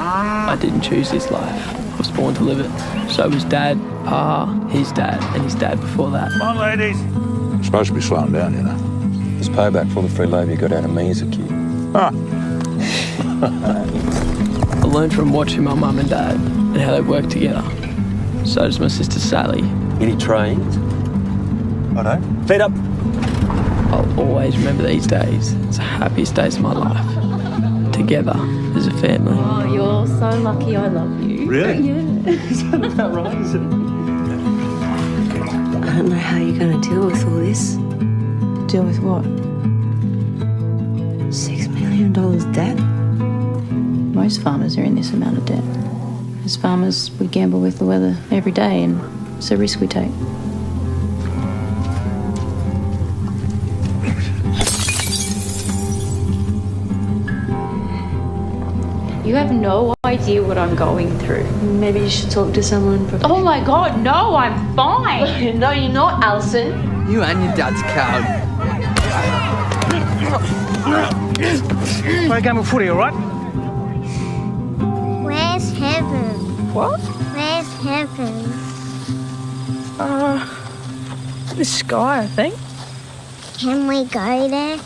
I didn't choose this life. I was born to live it. So was Dad, Pa, his dad, and his dad before that. Come on, ladies. You're supposed to be slowing down, you know. It's payback for all the free labour you got out of me as a kid. Ah. I learned from watching my mum and dad and how they work together. So does my sister Sally. Any trains? I don't. Feet up. I'll always remember these days. It's the happiest days of my life. Together as a family. Oh, you're so lucky I love you. Really? Yeah. Is that about right, is it? I don't know how you're going to deal with all this. Deal with what? $6 million debt? Most farmers are in this amount of debt. As farmers, we gamble with the weather every day, and it's a risk we take. You have no idea what I'm going through. Maybe you should talk to someone. Oh my God, no, I'm fine. No, you're not, Alison. You and your dad's coward. Play a game of footy, all right? Where's heaven? What? Where's heaven? The sky, I think. Can we go there?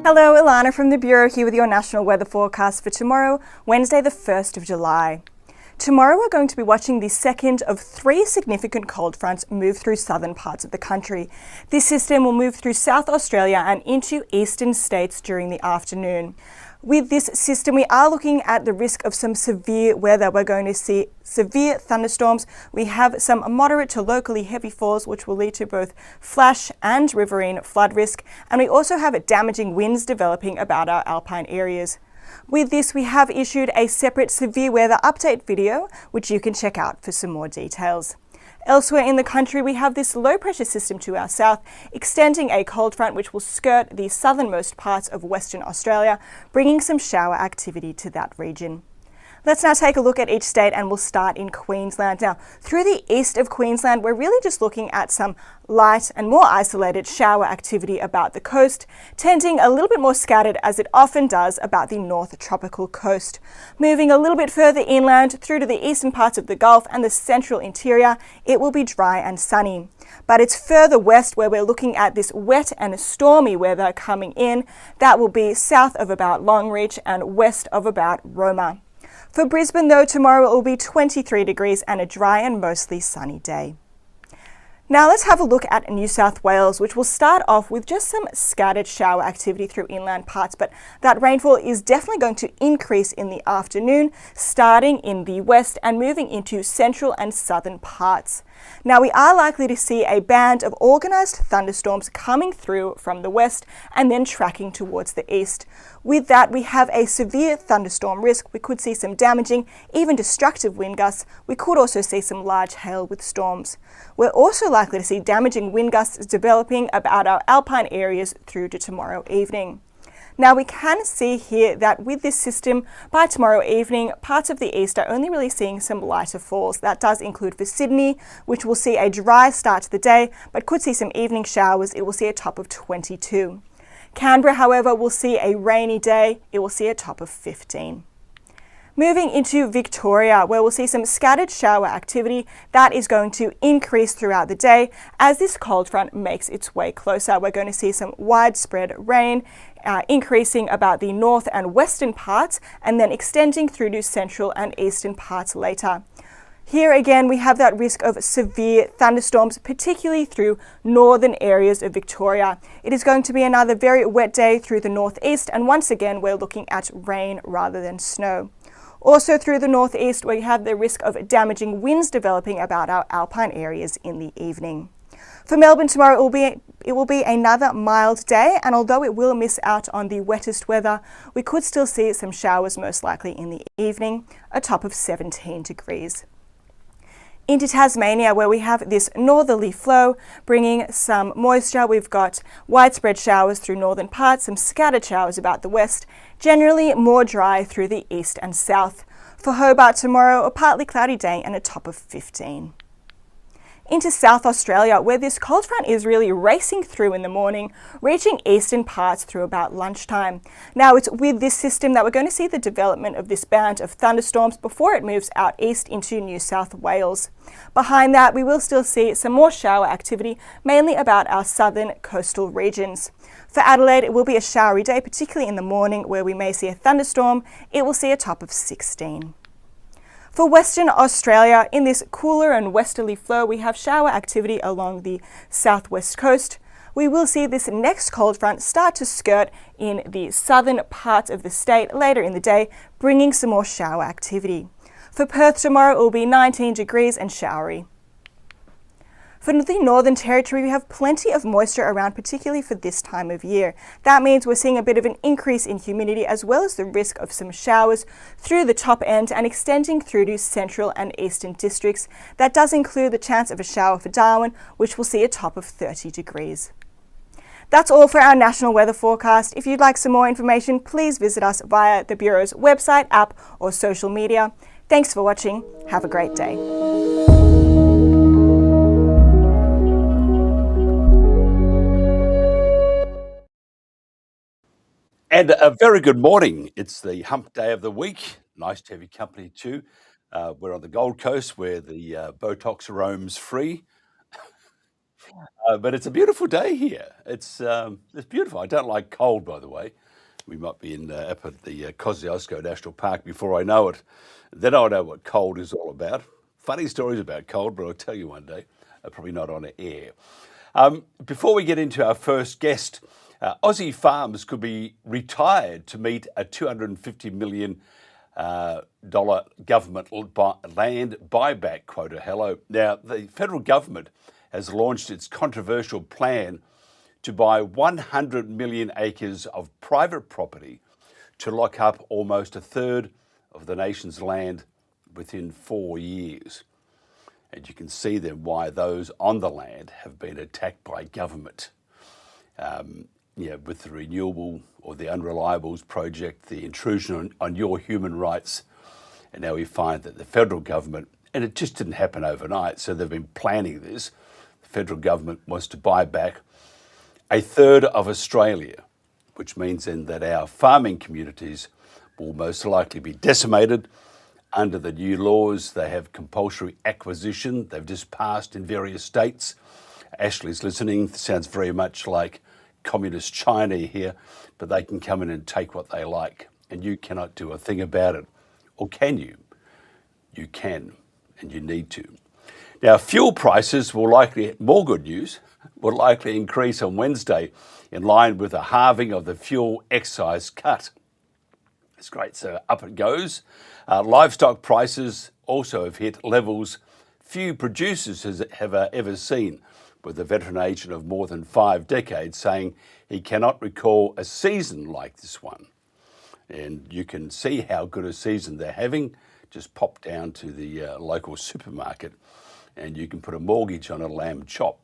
Hello, Ilana from the Bureau here with your national weather forecast for tomorrow, Wednesday the 1st of July. Tomorrow we're going to be watching the second of 3 significant cold fronts move through southern parts of the country. This system will move through South Australia and into eastern states during the afternoon. With this system, we are looking at the risk of some severe weather. We're going to see severe thunderstorms. We have some moderate to locally heavy falls, which will lead to both flash and riverine flood risk. And we also have damaging winds developing about our alpine areas. With this, we have issued a separate severe weather update video, which you can check out for some more details. Elsewhere in the country, we have this low pressure system to our south, extending a cold front which will skirt the southernmost parts of Western Australia, bringing some shower activity to that region. Let's now take a look at each state, and we'll start in Queensland. Now, through the east of Queensland, we're really just looking at some light and more isolated shower activity about the coast, tending a little bit more scattered as it often does about the north tropical coast. Moving a little bit further inland through to the eastern parts of the Gulf and the central interior, it will be dry and sunny. But it's further west where we're looking at this wet and stormy weather coming in. That will be south of about Longreach and west of about Roma. For Brisbane, though, tomorrow it will be 23 degrees and a dry and mostly sunny day. Now let's have a look at New South Wales, which will start off with just some scattered shower activity through inland parts, but that rainfall is definitely going to increase in the afternoon, starting in the west and moving into central and southern parts. Now we are likely to see a band of organised thunderstorms coming through from the west and then tracking towards the east. With that, we have a severe thunderstorm risk. We could see some damaging, even destructive wind gusts. We could also see some large hail with storms. We're also likely to see damaging wind gusts developing about our alpine areas through to tomorrow evening. Now we can see here that with this system, by tomorrow evening, parts of the east are only really seeing some lighter falls. That does include for Sydney, which will see a dry start to the day, but could see some evening showers. It will see a top of 22. Canberra, however, will see a rainy day. It will see a top of 15. Moving into Victoria, where we'll see some scattered shower activity that is going to increase throughout the day as this cold front makes its way closer. We're going to see some widespread rain, increasing about the north and western parts and then extending through to central and eastern parts later. Here again, we have that risk of severe thunderstorms, particularly through northern areas of Victoria. It is going to be another very wet day through the northeast, and once again, we're looking at rain rather than snow. Also through the northeast, we have the risk of damaging winds developing about our alpine areas in the evening. For Melbourne tomorrow, it will be another mild day, and although it will miss out on the wettest weather, we could still see some showers most likely in the evening, a top of 17 degrees. Into Tasmania, where we have this northerly flow bringing some moisture. We've got widespread showers through northern parts, some scattered showers about the west, generally more dry through the east and south. For Hobart tomorrow, a partly cloudy day and a top of 15. Into South Australia, where this cold front is really racing through in the morning, reaching eastern parts through about lunchtime. Now it's with this system that we're going to see the development of this band of thunderstorms before it moves out east into New South Wales. Behind that, we will still see some more shower activity, mainly about our southern coastal regions. For Adelaide, it will be a showery day, particularly in the morning, where we may see a thunderstorm. It will see a top of 16. For Western Australia, in this cooler and westerly flow, we have shower activity along the southwest coast. We will see this next cold front start to skirt in the southern parts of the state later in the day, bringing some more shower activity. For Perth tomorrow, it will be 19 degrees and showery. For the Northern Territory, we have plenty of moisture around, particularly for this time of year. That means we're seeing a bit of an increase in humidity as well as the risk of some showers through the top end and extending through to central and eastern districts. That does include the chance of a shower for Darwin, which will see a top of 30 degrees. That's all for our national weather forecast. If you'd like some more information, please visit us via the Bureau's website, app or social media. Thanks for watching. Have a great day. And a very good morning. It's the hump day of the week. Nice to have your company too. We're on the Gold Coast where the Botox roams free. But it's a beautiful day here. It's beautiful. I don't like cold, by the way. We might be up at the Kosciuszko National Park before I know it. Then I'll know what cold is all about. Funny stories about cold, but I'll tell you one day. Probably not on air. Before we get into our first guest, Aussie farms could be retired to meet a $250 million government land buyback quota. Hello. Now, the federal government has launched its controversial plan to buy 100 million acres of private property to lock up almost a third of the nation's land within 4 years. And you can see then why those on the land have been attacked by government. With the renewable or the unrenewables project, the intrusion on your human rights, And now we find that the federal government, and it just didn't happen overnight, so they've been planning this. The federal government wants to buy back a third of Australia, which means then that our farming communities will most likely be decimated. Under the new laws, they have compulsory acquisition. They've just passed in various states. Ashley's listening. Sounds very much like communist China here, but they can come in and take what they like, and you cannot do a thing about it. Or can you? You can, and you need to. Now, fuel prices will likely, more good news, will likely increase on Wednesday in line with a halving of the fuel excise cut. It's great, so up it goes. Livestock prices also have hit levels few producers have ever seen, with a veteran agent of more than 5 decades saying he cannot recall a season like this one. And you can see how good a season they're having. Just pop down to the local supermarket and you can put a mortgage on a lamb chop.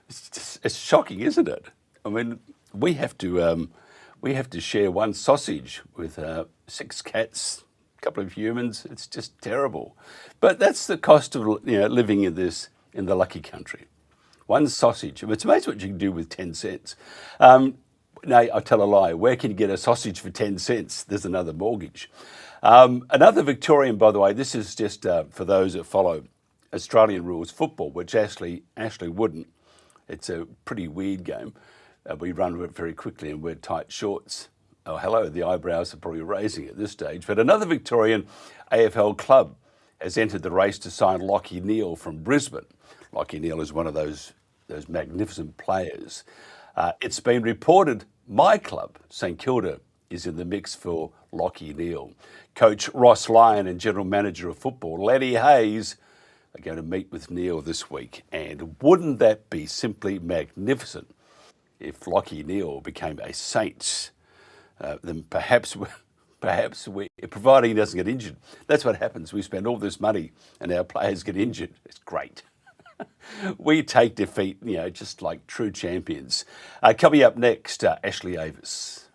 It's shocking, isn't it? I mean, we have to share one sausage with 6 cats, a couple of humans. It's just terrible. But that's the cost of living in the lucky country. One sausage. It's amazing what you can do with 10 cents. No, I tell a lie. Where can you get a sausage for 10 cents? There's another mortgage. Another Victorian, by the way, this is just for those that follow Australian rules football, which Ashley wouldn't. It's a pretty weird game. We run it very quickly and wear tight shorts. Oh, hello, the eyebrows are probably raising at this stage. But another Victorian AFL club has entered the race to sign Lachie Neale from Brisbane. Lachie Neale is one of those magnificent players. It's been reported my club, St Kilda, is in the mix for Lachie Neale. Coach Ross Lyon and General Manager of Football, Lenny Hayes, are going to meet with Neale this week. And wouldn't that be simply magnificent if Lachie Neale became a Saints? Then perhaps we, providing he doesn't get injured. That's what happens. We spend all this money and our players get injured. It's great. We take defeat, just like true champions. Coming up next, Ashley Avis.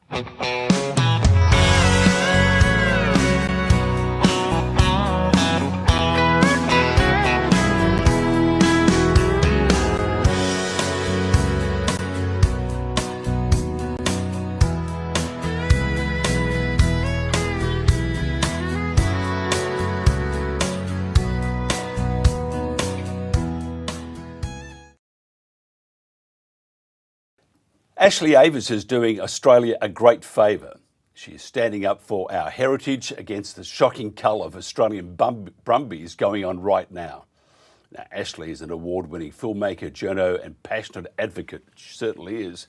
Ashley Avis is doing Australia a great favour. She is standing up for our heritage against the shocking cull of Australian brumbies going on right now. Now, Ashley is an award-winning filmmaker, journo and passionate advocate. She certainly is.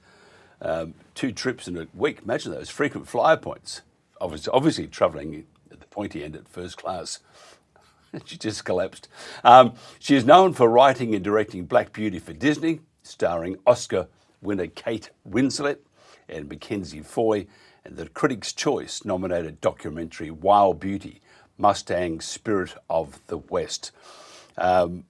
2 trips in a week. Imagine those frequent flyer points. Obviously travelling at the pointy end at first class. She just collapsed. She is known for writing and directing Black Beauty for Disney, starring Oscar winner Kate Winslet and Mackenzie and the Critics' Choice nominated documentary Wild Beauty, Mustang Spirit of the West. In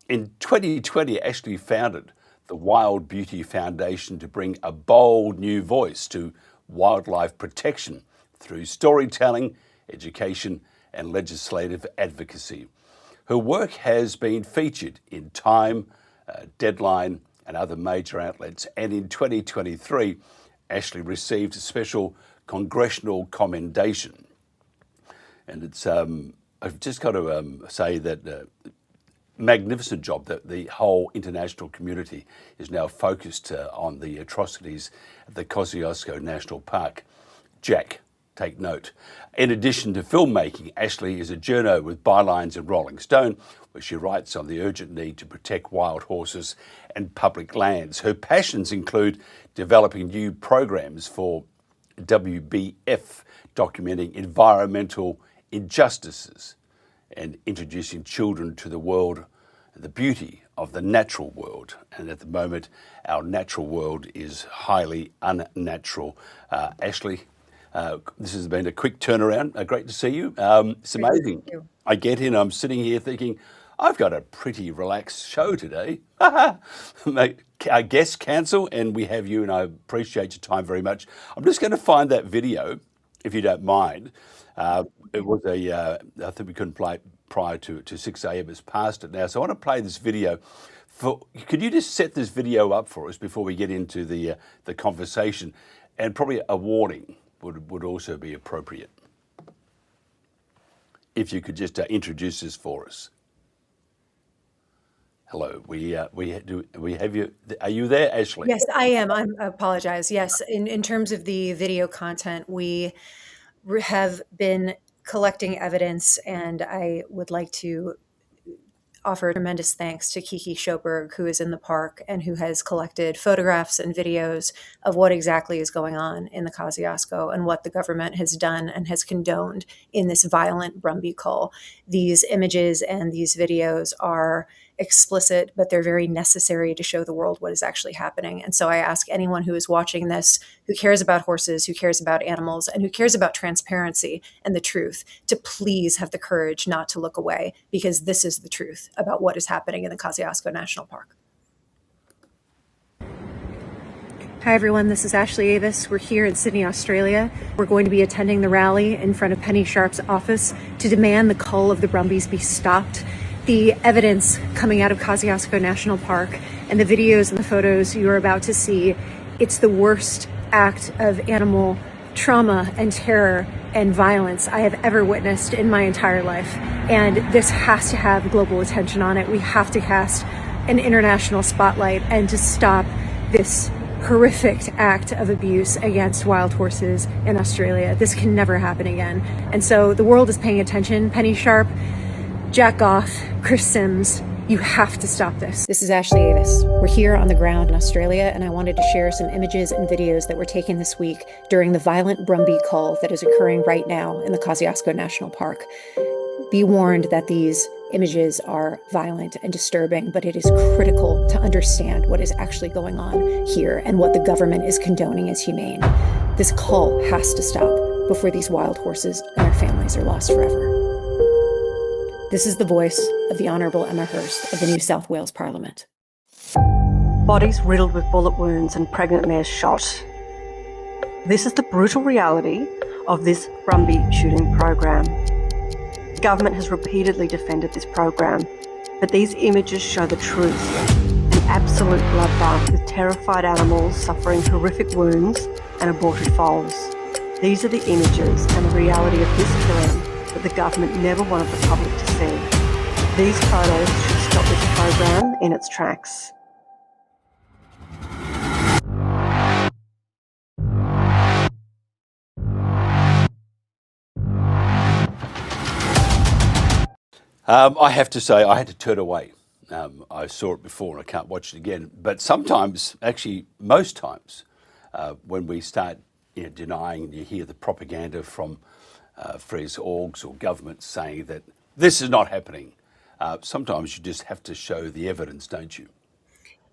2020, Ashley founded the Wild Beauty Foundation to bring a bold new voice to wildlife protection through storytelling, education and legislative advocacy. Her work has been featured in Time, Deadline and other major outlets. And in 2023, Ashley received a Special Congressional Commendation. And it's, I've just got to say that magnificent job that the whole international community is now focused on the atrocities at the Kosciuszko National Park. Jack, take note. In addition to filmmaking, Ashley is a journo with bylines in Rolling Stone, where she writes on the urgent need to protect wild horses and public lands. Her passions include developing new programs for WBF, documenting environmental injustices and introducing children to the world, the beauty of the natural world. And at the moment, our natural world is highly unnatural. Ashley, this has been a quick turnaround. Great to see you. It's amazing. I get in, I'm sitting here thinking, I've got a pretty relaxed show today. Our guests cancel and we have you, and I appreciate your time very much. I'm just going to find that video if you don't mind. It was I think we couldn't play it prior to 6 a.m. It's past it now. So I want to play this video. Could you just set this video up for us before we get into the conversation? And probably a warning would also be appropriate. If you could just introduce this for us. Hello, we have you. Are you there, Ashley? Yes, I am. I apologize. Yes, in terms of the video content, we have been collecting evidence, and I would like to offer tremendous thanks to Kiki Schoberg, who is in the park and who has collected photographs and videos of what exactly is going on in the Kosciuszko and what the government has done and has condoned in this violent Brumby Cull. These images and these videos are explicit, but they're very necessary to show the world what is actually happening. And so I ask anyone who is watching this, who cares about horses, who cares about animals, and who cares about transparency and the truth, to please have the courage not to look away, because this is the truth about what is happening in the Kosciuszko National Park. Hi everyone, this is Ashley Avis. We're here in Sydney, Australia. We're going to be attending the rally in front of Penny Sharp's office to demand the cull of the Brumbies be stopped. The evidence coming out of Kosciuszko National Park and the videos and the photos you are about to see, it's the worst act of animal trauma and terror and violence I have ever witnessed in my entire life. And this has to have global attention on it. We have to cast an international spotlight and to stop this horrific act of abuse against wild horses in Australia. This can never happen again. And so the world is paying attention. Penny Sharp, Jack Goff, Chris Sims, you have to stop this. This is Ashley Avis. We're here on the ground in Australia, and I wanted to share some images and videos that were taken this week during the violent Brumby Cull that is occurring right now in the Kosciuszko National Park. Be warned that these images are violent and disturbing, but it is critical to understand what is actually going on here and what the government is condoning as humane. This cull has to stop before these wild horses and their families are lost forever. This is the voice of the Honourable Emma Hurst of the New South Wales Parliament. Bodies riddled with bullet wounds and pregnant mares shot. This is the brutal reality of this Brumby shooting program. The government has repeatedly defended this program, but these images show the truth. An absolute bloodbath with terrified animals suffering horrific wounds and aborted foals. These are the images and the reality of this killing that the government never wanted the public to see. These photos should stop this program in its tracks. I have to say, I had to turn away. I saw it before and I can't watch it again. But sometimes, actually most times, when we start denying, you hear the propaganda from various orgs or governments saying that this is not happening. Sometimes you just have to show the evidence, don't you?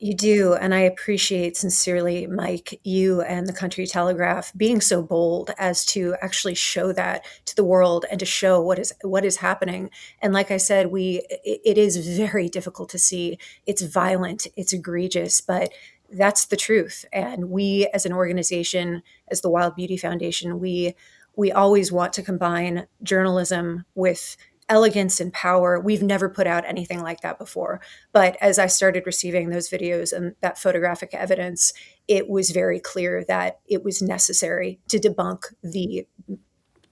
You do, and I appreciate sincerely, Mike, you and the Country Telegraph being so bold as to actually show that to the world and to show what is happening. And like I said, it is very difficult to see. It's violent, it's egregious, but that's the truth. And we, as an organization, as the Wild Beauty Foundation, we always want to combine journalism with elegance and power. We've never put out anything like that before. But as I started receiving those videos and that photographic evidence, it was very clear that it was necessary to debunk the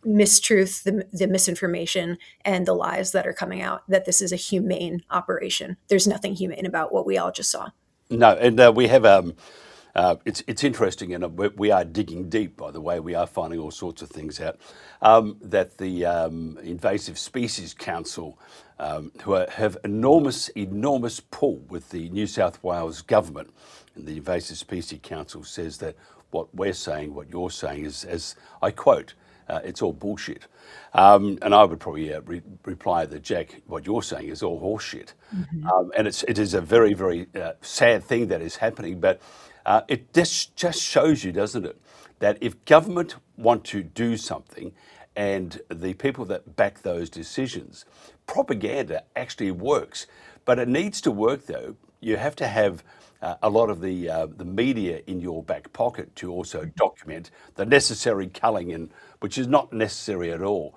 mistruth, the misinformation, and the lies that are coming out, that this is a humane operation. There's nothing humane about what we all just saw. No, and we have... it's interesting, and we are digging deep, by the way. We are finding all sorts of things out. That the Invasive Species Council, who have enormous pull with the New South Wales government, and the Invasive Species Council says that what we're saying, what you're saying is, as I quote, it's all bullshit. And I would probably reply that, Jack, what you're saying is all horseshit. Mm-hmm. And it is a very, very sad thing that is happening, but it just shows you, doesn't it, that if government want to do something and the people that back those decisions, propaganda actually works. But it needs to work, though. You have to have a lot of the media in your back pocket to also document the necessary culling, and which is not necessary at all.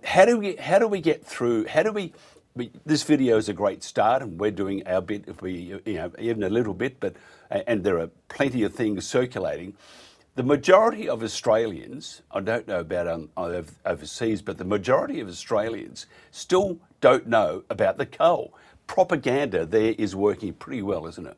How do we get through? This video is a great start, and we're doing our bit if we even a little bit, but and there are plenty of things circulating. The majority of Australians, I don't know about overseas, but the majority of Australians still don't know about the cull. Propaganda there is working pretty well, isn't it?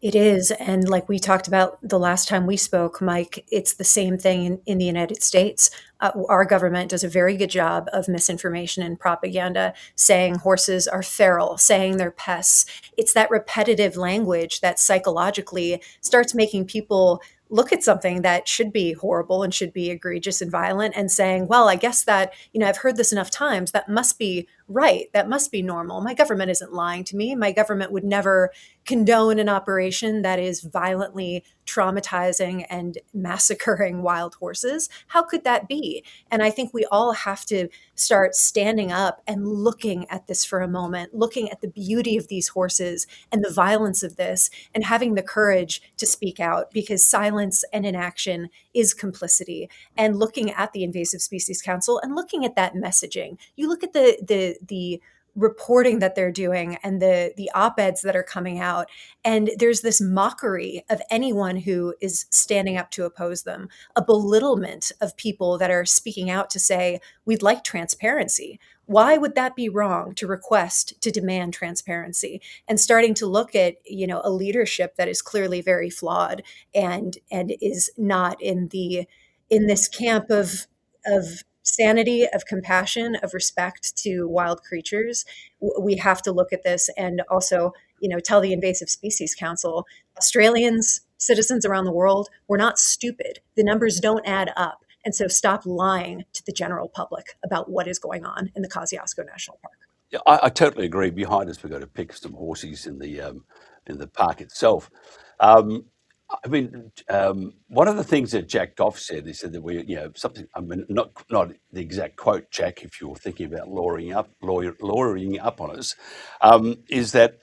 It is. And like we talked about the last time we spoke, Mike, it's the same thing in the United States. Our government does a very good job of misinformation and propaganda, saying horses are feral, saying they're pests. It's that repetitive language that psychologically starts making people look at something that should be horrible and should be egregious and violent and saying, well, I guess that, I've heard this enough times, that must be right. That must be normal. My government isn't lying to me. My government would never condone an operation that is violently traumatizing and massacring wild horses. How could that be? And I think we all have to start standing up and looking at this for a moment, looking at the beauty of these horses and the violence of this, and having the courage to speak out, because silence and inaction is complicity. And looking at the Invasive Species Council and looking at that messaging, you look at the reporting that they're doing and the op-eds that are coming out, and there's this mockery of anyone who is standing up to oppose them, a belittlement of people that are speaking out to say, we'd like transparency. Why would that be wrong to request, to demand transparency? And starting to look at, a leadership that is clearly very flawed and is not in this camp of sanity, of compassion, of respect to wild creatures. We have to look at this and also, tell the Invasive Species Council, Australians, citizens around the world, we're not stupid. The numbers don't add up. And so stop lying to the general public about what is going on in the Kosciuszko National Park. Yeah, I totally agree. Behind us, we've got to pick some horses in the park itself. One of the things that Jack Goff said, he said that we, something. I mean, not the exact quote, Jack, if you're thinking about lawyering up on us, is that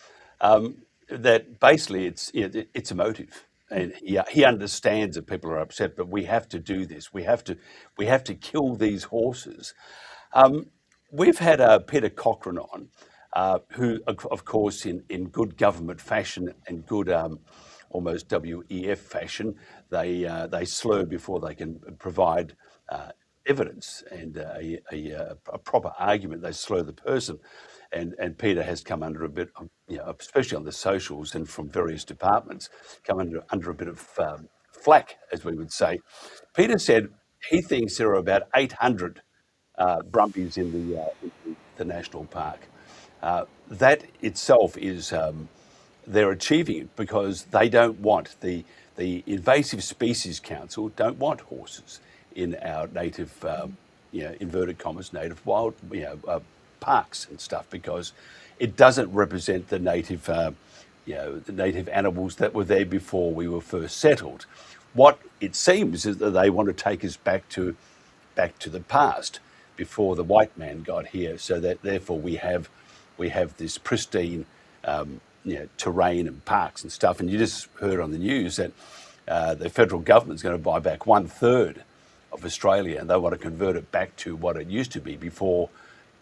that basically it's emotive, and he understands that people are upset, but we have to do this. We have to kill these horses. We've had Peter Cochrane on, who, of course, in good government fashion and good. Almost WEF fashion, they slur before they can provide evidence and a proper argument. They slur the person, and Peter has come under a bit, especially on the socials and from various departments, come under a bit of flack, as we would say. Peter said he thinks there are about 800 Brumbies in the national park. That itself is. They're achieving it because they don't want the Invasive Species Council don't want horses in our native, inverted commas, native wild, parks and stuff, because it doesn't represent the native, the native animals that were there before we were first settled. What it seems is that they want to take us back to the past before the white man got here, so that therefore we have this pristine. Terrain and parks and stuff. And you just heard on the news that the federal government's going to buy back 1/3 of Australia, and they want to convert it back to what it used to be before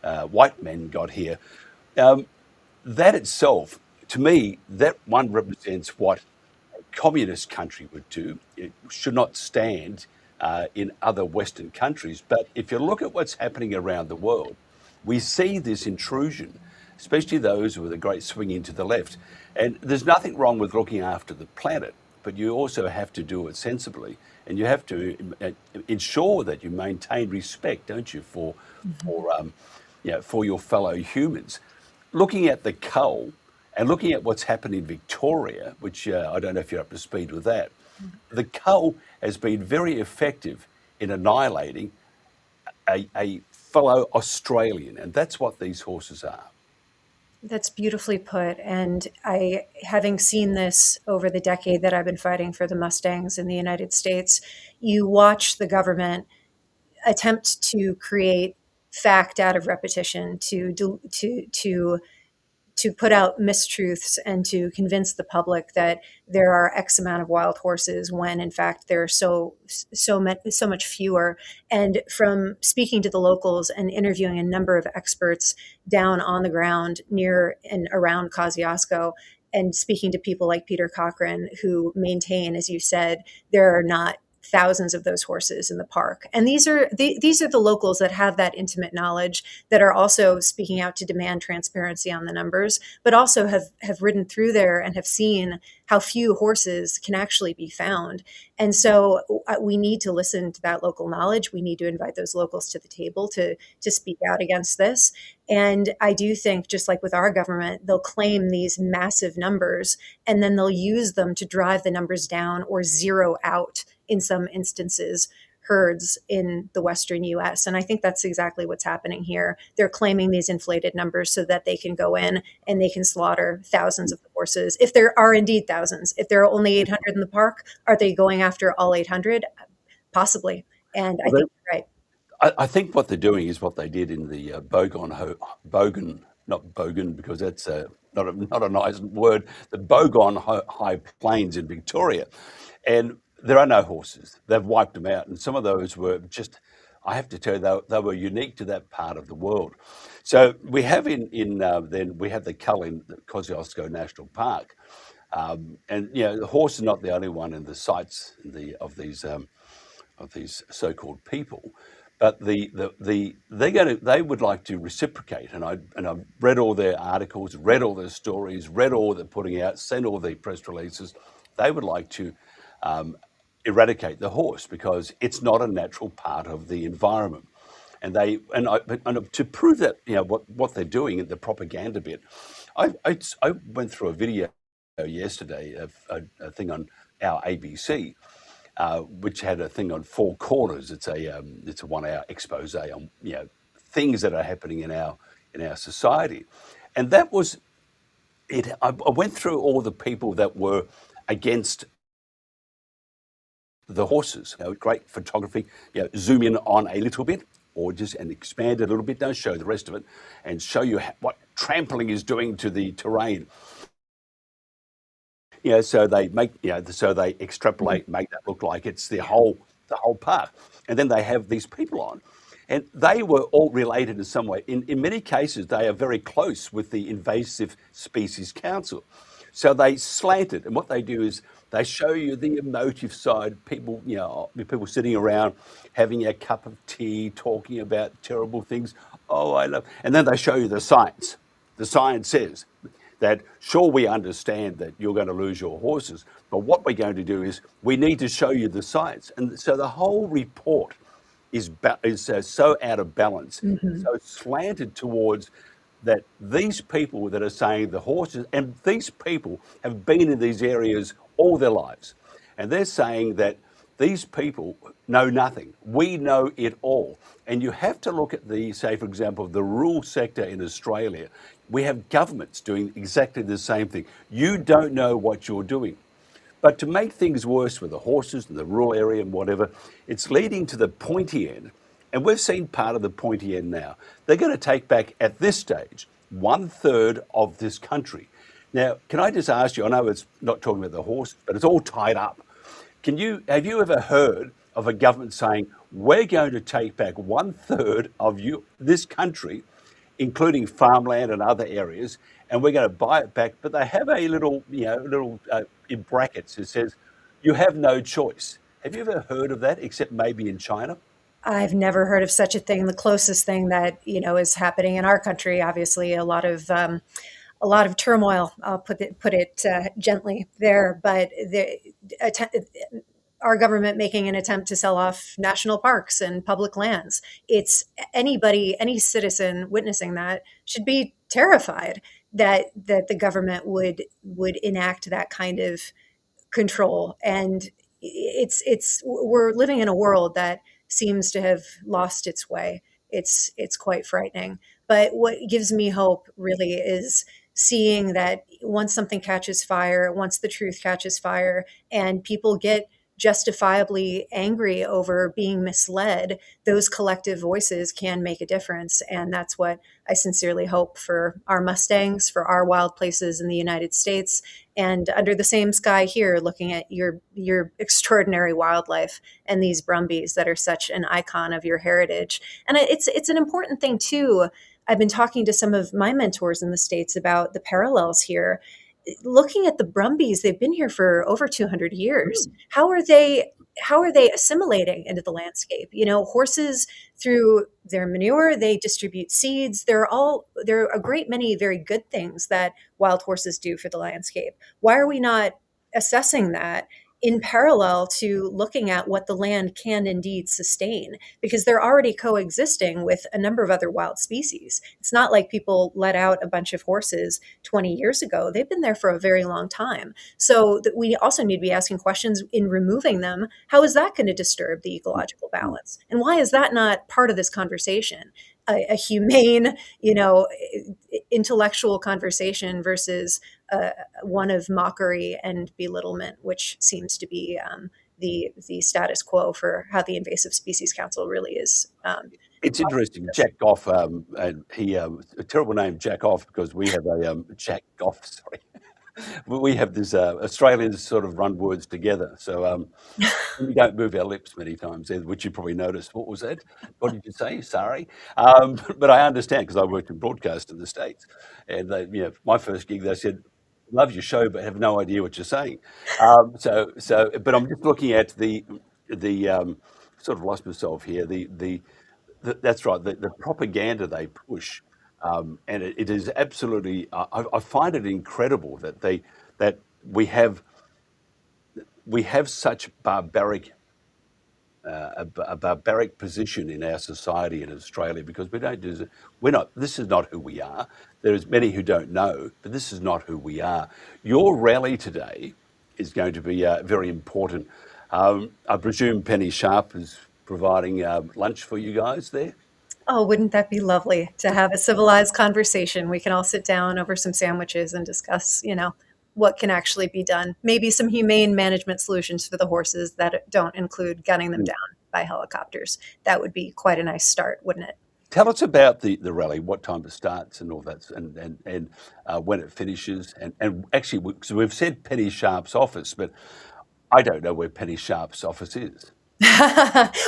white men got here. That itself, to me, that one represents what a communist country would do. It should not stand in other Western countries. But if you look at what's happening around the world, we see this intrusion, especially those with a great swing into the left. And there's nothing wrong with looking after the planet, but you also have to do it sensibly, and you have to ensure that you maintain respect, don't you, for your fellow humans. Looking at the cull and looking at what's happened in Victoria, which I don't know if you're up to speed with that, the cull has been very effective in annihilating a fellow Australian, and that's what these horses are. That's beautifully put. And having seen this over the decade that I've been fighting for the Mustangs in the United States, you watch the government attempt to create fact out of repetition, to to put out mistruths and to convince the public that there are X amount of wild horses when in fact there are so much fewer. And from speaking to the locals and interviewing a number of experts down on the ground near and around Kosciuszko, and speaking to people like Peter Cochran, who maintain, as you said, there are not thousands of those horses in the park. And these are the locals that have that intimate knowledge, that are also speaking out to demand transparency on the numbers, but also have ridden through there and have seen how few horses can actually be found. And so we need to listen to that local knowledge. We need to invite those locals to the table to speak out against this. And I do think, just like with our government, they'll claim these massive numbers and then they'll use them to drive the numbers down or zero out, in some instances, herds in the Western US. And I think that's exactly what's happening here. They're claiming these inflated numbers so that they can go in and they can slaughter thousands of the horses. If there are indeed thousands, if there are only 800 in the park, are they going after all 800? Possibly. And I think you're right. I think what they're doing is what they did in the Bogan, not Bogan because that's not a nice word, the Bogon High Plains in Victoria. And there are no horses. They've wiped them out. And some of those were just, I have to tell you, they were unique to that part of the world. So we have then we have the cull in the Kosciuszko National Park. And, the horse is not the only one in the sites of these so-called people. But they would like to reciprocate, and I've read all their articles, read all their stories, read all they're putting out, sent all the press releases. They would like to eradicate the horse because it's not a natural part of the environment. And to prove that, what they're doing in the propaganda bit, I went through a video yesterday of a thing on our ABC. Which had a thing on Four Corners. It's a 1 hour expose on things that are happening in our society, and that was it. I went through all the people that were against the horses. Great photography. Zoom in on a little bit, or just and expand it a little bit. Don't show the rest of it, and show you what trampling is doing to the terrain. So they they extrapolate, make that look like it's the whole park, and then they have these people on, and they were all related in some way. In many cases, they are very close with the Invasive Species Council, so they slant it. And what they do is they show you the emotive side. People, people sitting around having a cup of tea, talking about terrible things. Oh, I love, and then they show you the science. The science says that, sure, we understand that you're going to lose your horses, but what we're going to do is we need to show you the science. And so the whole report is so out of balance, so slanted towards that these people that are saying the horses, and these people have been in these areas all their lives, and they're saying that these people know nothing. We know it all. And you have to look at say, for example, the rural sector in Australia. We have governments doing exactly the same thing. You don't know what you're doing. But to make things worse with the horses and the rural area and whatever, it's leading to the pointy end. And we've seen part of the pointy end now. They're going to take back, at this stage, 1/3 of this country. Now, can I just ask you, I know it's not talking about the horse, but it's all tied up. Have you ever heard of a government saying, we're going to take back 1/3 of this country, including farmland and other areas, and we're going to buy it back? But they have a little in brackets, it says, you have no choice. Have you ever heard of that, except maybe in China? I've never heard of such a thing. The closest thing that, is happening in our country, obviously a lot of turmoil, I'll put it gently there, but our government making an attempt to sell off national parks and public lands. It's any citizen witnessing that should be terrified that the government would enact that kind of control. And we're living in a world that seems to have lost its way. It's quite frightening. But what gives me hope really is seeing that once something catches fire, once the truth catches fire, and people get justifiably angry over being misled, those collective voices can make a difference. And that's what I sincerely hope for our Mustangs, for our wild places in the United States, and under the same sky here, looking at your extraordinary wildlife and these brumbies that are such an icon of your heritage. And it's an important thing too. I've been talking to some of my mentors in the States about the parallels here. Looking at the brumbies, they've been here for over 200 years. How are they assimilating into the landscape? You know, horses, through their manure, they distribute seeds. There are a great many very good things that wild horses do for the landscape. Why are we not assessing that in parallel to looking at what the land can indeed sustain? Because they're already coexisting with a number of other wild species. It's not like people let out a bunch of horses 20 years ago. They've been there for a very long time. So that we also need to be asking questions in removing them. How is that going to disturb the ecological balance? And why is that not part of this conversation? A humane, intellectual conversation versus one of mockery and belittlement, which seems to be the status quo for how the Invasive Species Council really is. It's interesting. Jack Goff, and he a terrible name, Jack Off, because we have a Jack Goff. Sorry, we have this Australians sort of run words together. So we don't move our lips many times, which you probably noticed. What was that? What did you say? Sorry, but I understand because I worked in broadcast in the States, and my first gig, they said, "Love your show, but have no idea what you're saying." But I'm just looking at the sort of lost myself here. That's right. The propaganda they push, and it is absolutely. I find it incredible that we have such barbaric. A barbaric position in our society in Australia because this is not who we are. There's many who don't know, but this is not who we are. Your rally today is going to be very important. I presume Penny Sharp is providing lunch for you guys there? Oh, wouldn't that be lovely to have a civilized conversation? We can all sit down over some sandwiches and discuss, what can actually be done. Maybe some humane management solutions for the horses that don't include gunning them down by helicopters. That would be quite a nice start, wouldn't it? Tell us about the rally, what time it starts and all that, and when it finishes. And actually, so we've said Penny Sharp's office, but I don't know where Penny Sharp's office is.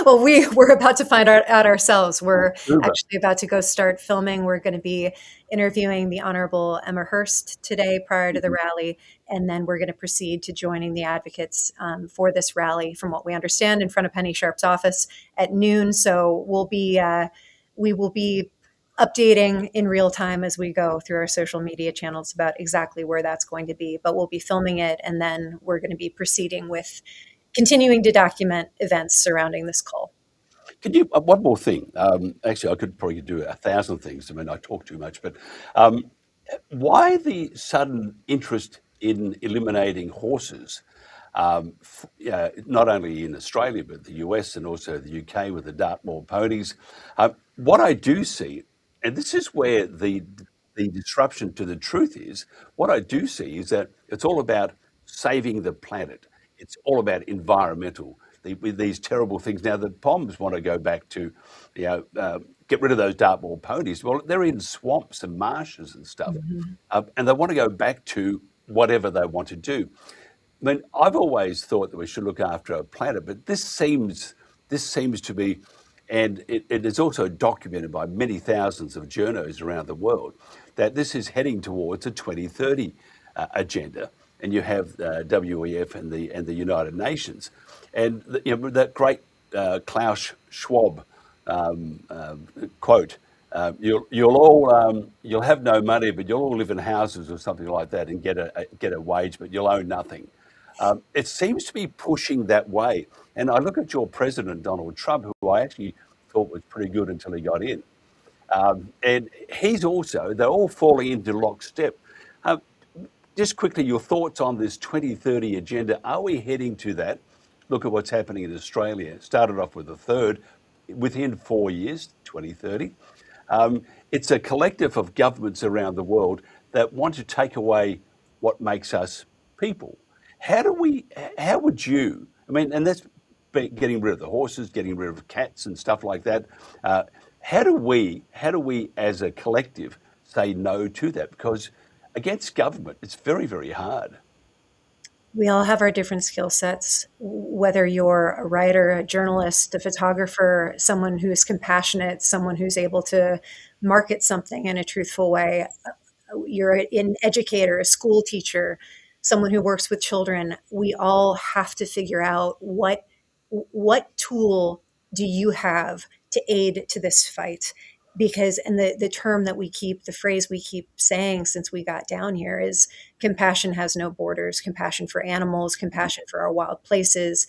Well, we're about to find out ourselves. We're actually about to go start filming. We're going to be interviewing the Honorable Emma Hurst today prior to the rally, and then we're going to proceed to joining the advocates for this rally, from what we understand, in front of Penny Sharp's office at noon. So we will be updating in real time as we go through our social media channels about exactly where that's going to be. But we'll be filming it, and then we're going to be proceeding with continuing to document events surrounding this cull. Could you, one more thing, actually I could probably do 1,000 things, I mean I talk too much, but why the sudden interest in eliminating horses, not only in Australia but the US and also the UK with the Dartmoor ponies? What I do see, and this is where the disruption to the truth is, what I do see is that it's all about saving the planet. It's all about environmental, with these terrible things. Now, the Poms want to go back to, get rid of those Dartmoor ponies. Well, they're in swamps and marshes and stuff. And they want to go back to whatever they want to do. I mean, I've always thought that we should look after our planet, but this seems to be, and it is also documented by many thousands of journos around the world, that this is heading towards a 2030 agenda. And you have WEF and the United Nations, and that great Klaus Schwab quote: "You'll have no money, but you'll all live in houses or something like that, and get a wage, but you'll own nothing." It seems to be pushing that way. And I look at your president, Donald Trump, who I actually thought was pretty good until he got in, and they're all falling into lockstep. Just quickly, your thoughts on this 2030 agenda. Are we heading to that? Look at what's happening in Australia. It started off with a third. Within 4 years, 2030. It's a collective of governments around the world that want to take away what makes us people. How would you, I mean, and that's getting rid of the horses, getting rid of cats and stuff like that. How do we as a collective say no to that? Because against government, it's very, very hard. We all have our different skill sets, whether you're a writer, a journalist, a photographer, someone who is compassionate, someone who's able to market something in a truthful way. You're an educator, a school teacher, someone who works with children. We all have to figure out what tool do you have to aid to this fight? Because, and the term that we keep, the phrase we keep saying since we got down here is compassion has no borders, compassion for animals, compassion for our wild places.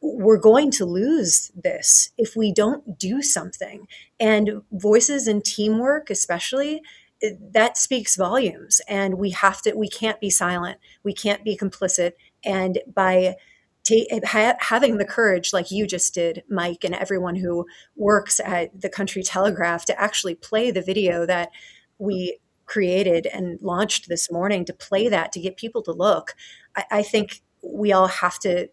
We're going to lose this if we don't do something. And voices and teamwork, especially, that speaks volumes. And we can't be silent. We can't be complicit. And by having the courage, like you just did, Mike, and everyone who works at the Country Telegraph, to actually play the video that we created and launched this morning, to play that, to get people to look, I think we all have to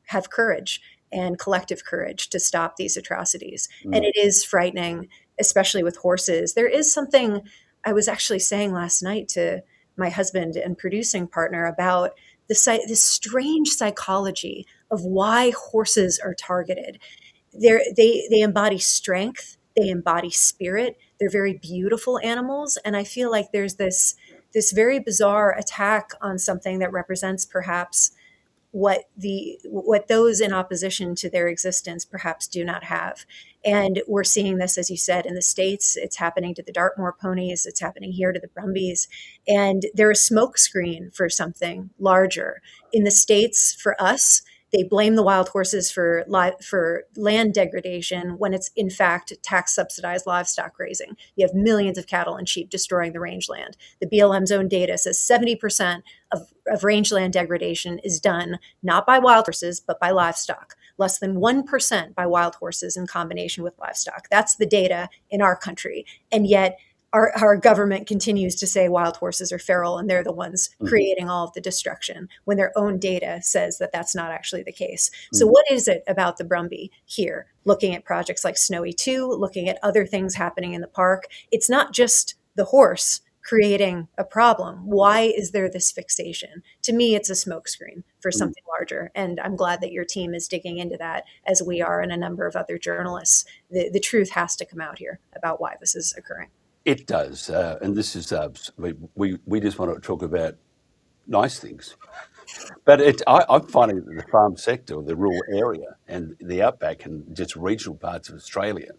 have courage and collective courage to stop these atrocities. And it is frightening, especially with horses. There is something I was actually saying last night to my husband and producing partner about this strange psychology of why horses are targeted. They embody strength, they embody spirit, they're very beautiful animals. And I feel like there's this very bizarre attack on something that represents perhaps what those in opposition to their existence perhaps do not have. And we're seeing this, as you said, in the States. It's happening to the Dartmoor ponies. It's happening here to the Brumbies. And they're a smokescreen for something larger. In the States, for us, they blame the wild horses for land degradation when it's in fact tax-subsidized livestock grazing. You have millions of cattle and sheep destroying the rangeland. The BLM's own data says 70% of rangeland degradation is done not by wild horses, but by livestock. Less than 1% by wild horses in combination with livestock. That's the data in our country. And yet our government continues to say wild horses are feral and they're the ones creating all of the destruction, when their own data says that that's not actually the case. So what is it about the Brumby here? Looking at projects like Snowy 2, looking at other things happening in the park, it's not just the horse creating a problem. Why is there this fixation? To me, it's a smokescreen for something larger. And I'm glad that your team is digging into that, as we are, and a number of other journalists. The truth has to come out here about why this is occurring. It does, and this is we just want to talk about nice things, but I'm finding that the farm sector, the rural area, and the outback, and just regional parts of Australia,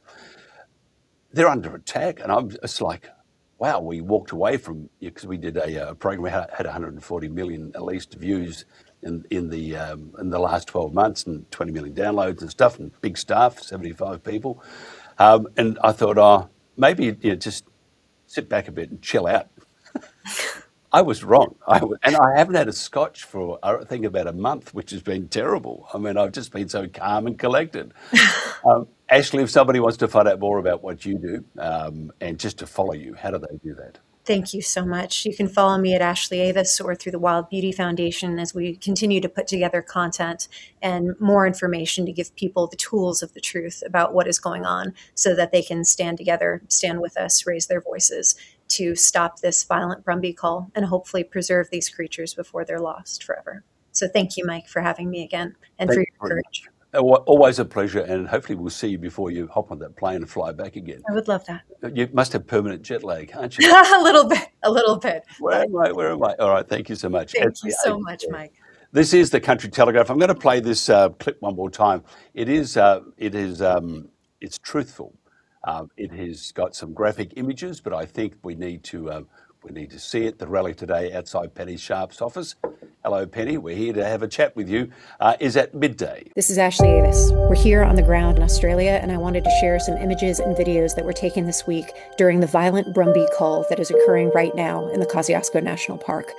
they're under attack, and it's like, wow, we walked away from, because we did a program, we had 140 million at least views in the last 12 months, and 20 million downloads and stuff, and big staff, 75 people, and I thought, maybe just sit back a bit and chill out. I was wrong. And I haven't had a scotch for, I think, about a month, which has been terrible. I mean, I've just been so calm and collected. Ashley, if somebody wants to find out more about what you do and just to follow you, how do they do that? Thank you so much. You can follow me at Ashley Avis or through the Wild Beauty Foundation as we continue to put together content and more information to give people the tools of the truth about what is going on, so that they can stand together, stand with us, raise their voices to stop this violent Brumby Cull and hopefully preserve these creatures before they're lost forever. So thank you, Mike, for having me again and for your courage. Always a pleasure, and hopefully we'll see you before you hop on that plane and fly back again. I would love that. You must have permanent jet lag, can't you? A little bit. Where am I? All right, thank you so much. Thank you so much, Mike. This is the Country Telegraph. I'm going to play this clip one more time. It's truthful. It has got some graphic images, but I think we need to see it. The rally today outside Penny Sharp's office. Hello, Penny. We're here to have a chat with you. Is at midday. This is Ashley Avis. We're here on the ground in Australia, and I wanted to share some images and videos that were taken this week during the violent Brumby Cull that is occurring right now in the Kosciuszko National Park.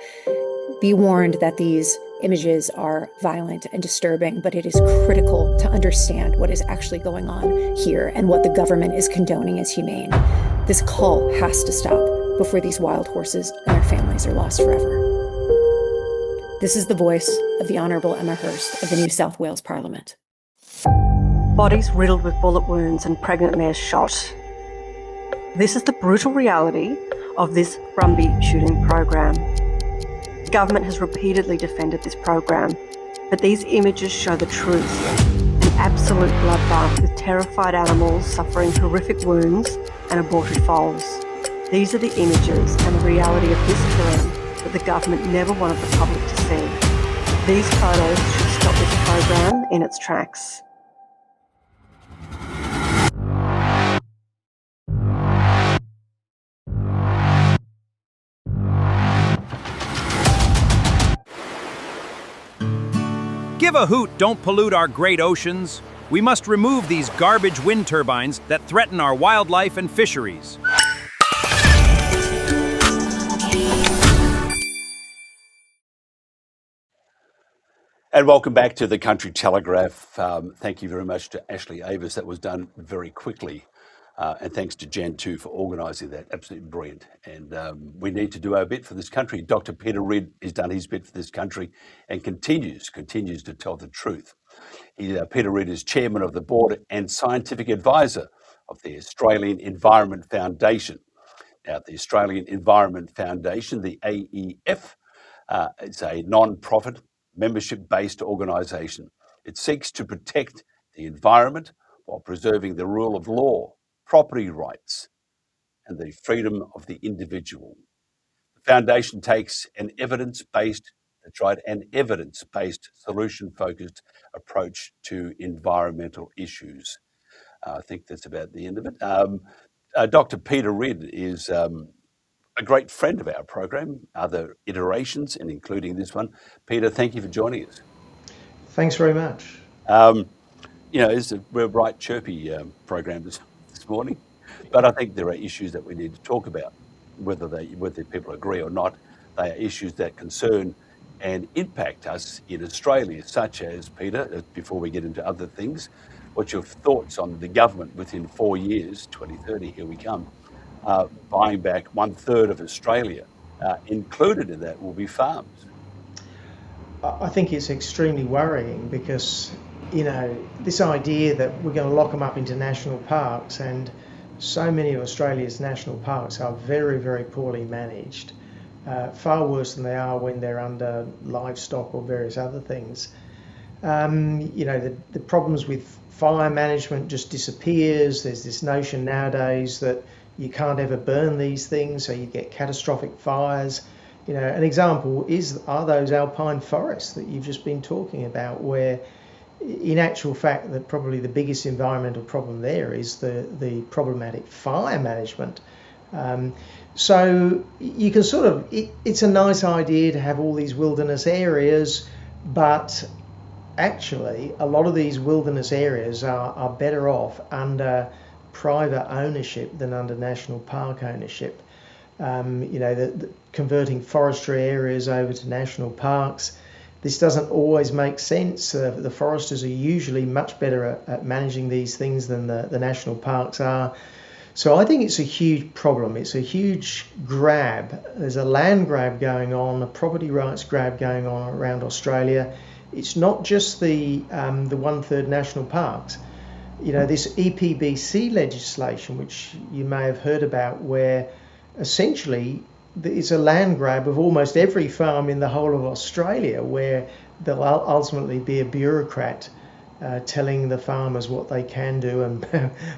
Be warned that these images are violent and disturbing, but it is critical to understand what is actually going on here and what the government is condoning as humane. This cull has to stop before these wild horses and their families are lost forever. This is the voice of the Honourable Emma Hurst of the New South Wales Parliament. Bodies riddled with bullet wounds and pregnant mares shot. This is the brutal reality of this Brumby shooting program. The government has repeatedly defended this program, but these images show the truth. An absolute bloodbath with terrified animals suffering horrific wounds and aborted foals. These are the images and the reality of this killing that the government never wanted the public to see. These photos should stop this program in its tracks. Give a hoot, don't pollute our great oceans. We must remove these garbage wind turbines that threaten our wildlife and fisheries. And welcome back to the Country Telegraph. Thank you very much to Ashley Avis. That was done very quickly. And thanks to Jan too for organising that. Absolutely brilliant. And we need to do our bit for this country. Dr. Peter Ridd has done his bit for this country and continues to tell the truth. Peter Ridd is chairman of the board and scientific advisor of the Australian Environment Foundation. Now, the Australian Environment Foundation, the AEF, is a non-profit, membership-based organisation. It seeks to protect the environment while preserving the rule of law, property rights, and the freedom of the individual. The foundation takes an evidence-based, solution-focused approach to environmental issues. I think that's about the end of it. Dr. Peter Ridd is a great friend of our program, other iterations, and including this one. Peter, thank you for joining us. Thanks very much. We're a bright, chirpy program this morning, but I think there are issues that we need to talk about, whether people agree or not. They are issues that concern and impact us in Australia, such as, Peter, before we get into other things, what's your thoughts on the government within 4 years, 2030, here we come, buying back 1/3 of Australia? Included in that will be farms. I think it's extremely worrying because, this idea that we're going to lock them up into national parks, and so many of Australia's national parks are very, very poorly managed, far worse than they are when they're under livestock or various other things. The problems with fire management just disappears. There's this notion nowadays that you can't ever burn these things, so you get catastrophic fires. An example are those alpine forests that you've just been talking about, where in actual fact that probably the biggest environmental problem there is the problematic fire management. So you can it's a nice idea to have all these wilderness areas, but actually a lot of these wilderness areas are better off under private ownership than under national park ownership. The converting forestry areas over to national parks, this doesn't always make sense. The foresters are usually much better at managing these things than the national parks are. So I think it's a huge problem. It's a huge grab. There's a land grab going on, a property rights grab going on around Australia. It's not just the 1/3 national parks. This EPBC legislation, which you may have heard about, where essentially it's a land grab of almost every farm in the whole of Australia, where there'll ultimately be a bureaucrat telling the farmers what they can do and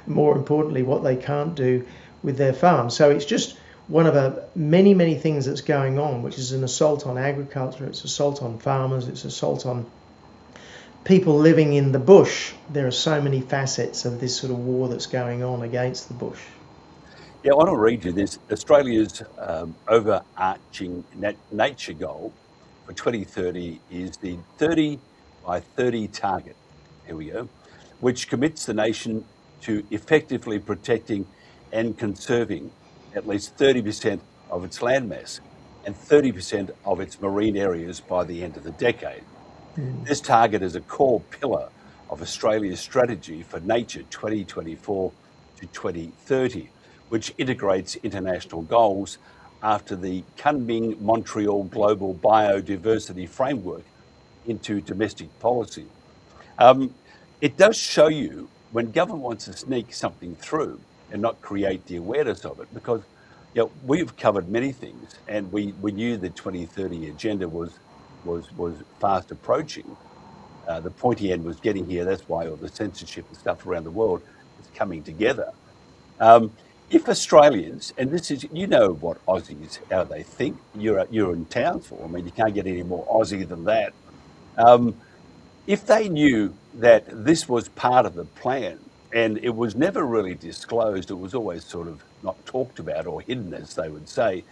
more importantly what they can't do with their farms. So it's just one of many, many things that's going on, which is an assault on agriculture, it's assault on farmers, it's assault on people living in the bush. There are so many facets of this sort of war that's going on against the bush. Yeah, I want to read you this. Australia's overarching nature goal for 2030 is the 30 by 30 target. Here we go, which commits the nation to effectively protecting and conserving at least 30% of its landmass and 30% of its marine areas by the end of the decade. This target is a core pillar of Australia's strategy for nature 2024 to 2030, which integrates international goals after the Kunming-Montreal Global Biodiversity Framework into domestic policy. It does show you when government wants to sneak something through and not create the awareness of it, because we've covered many things, and we knew the 2030 agenda was fast approaching. The pointy end was getting here. That's why all the censorship and stuff around the world is coming together. If Australians, and this is, what Aussies, how they think, you're in town for. I mean, you can't get any more Aussie than that. If they knew that this was part of the plan, and it was never really disclosed, it was always sort of not talked about or hidden, as they would say,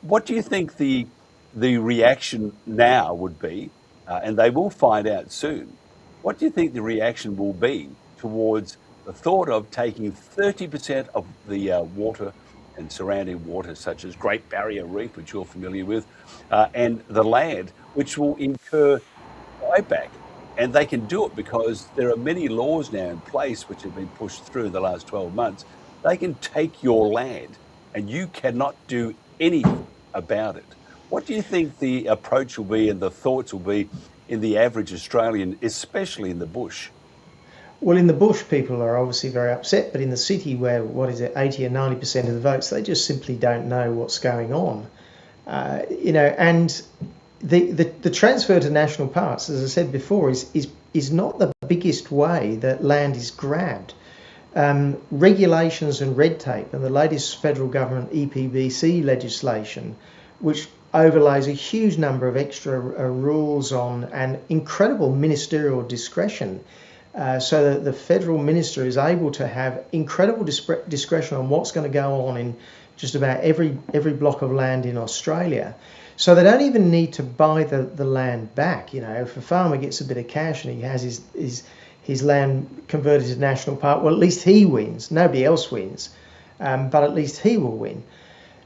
what do you think the reaction now would be? And they will find out soon. What do you think the reaction will be towards the thought of taking 30% of the water and surrounding water, such as Great Barrier Reef, which you're familiar with, and the land, which will incur buyback? And they can do it because there are many laws now in place which have been pushed through in the last 12 months. They can take your land and you cannot do anything about it. What do you think the approach will be and the thoughts will be in the average Australian, especially in the bush? Well, in the bush, people are obviously very upset, but in the city where, 80 or 90% of the votes, they just simply don't know what's going on. And the transfer to national parks, as I said before, is not the biggest way that land is grabbed. Regulations and red tape and the latest federal government EPBC legislation, which overlays a huge number of extra rules on and incredible ministerial discretion, so that the federal minister is able to have incredible discretion on what's going to go on in just about every block of land in Australia. So they don't even need to buy the land back. If a farmer gets a bit of cash and he has his land converted to national park, well, at least he wins. Nobody else wins, but at least he will win.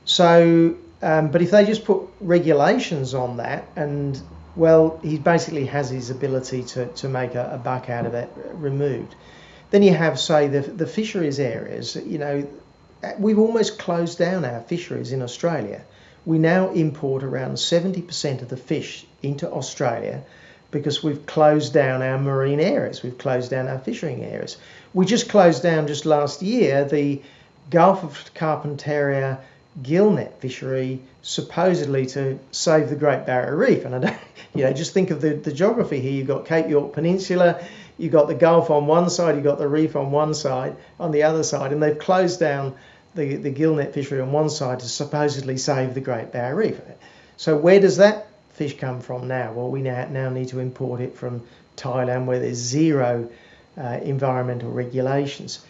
So, but if they just put regulations on that, and well, he basically has his ability to make a buck out of it removed. Then you have, say, the fisheries areas. We've almost closed down our fisheries in Australia. We now import around 70% of the fish into Australia because we've closed down our marine areas. We've closed down our fishing areas. We just closed down just last year the Gulf of Carpentaria gillnet fishery, supposedly to save the Great Barrier Reef. And I don't, just think of the geography here. You've got Cape York Peninsula, you've got the Gulf on one side, you've got the reef on one side, on the other side, and they've closed down the gillnet fishery on one side to supposedly save the Great Barrier Reef. So where does that fish come from now? Well, we now need to import it from Thailand, where there's zero environmental regulations.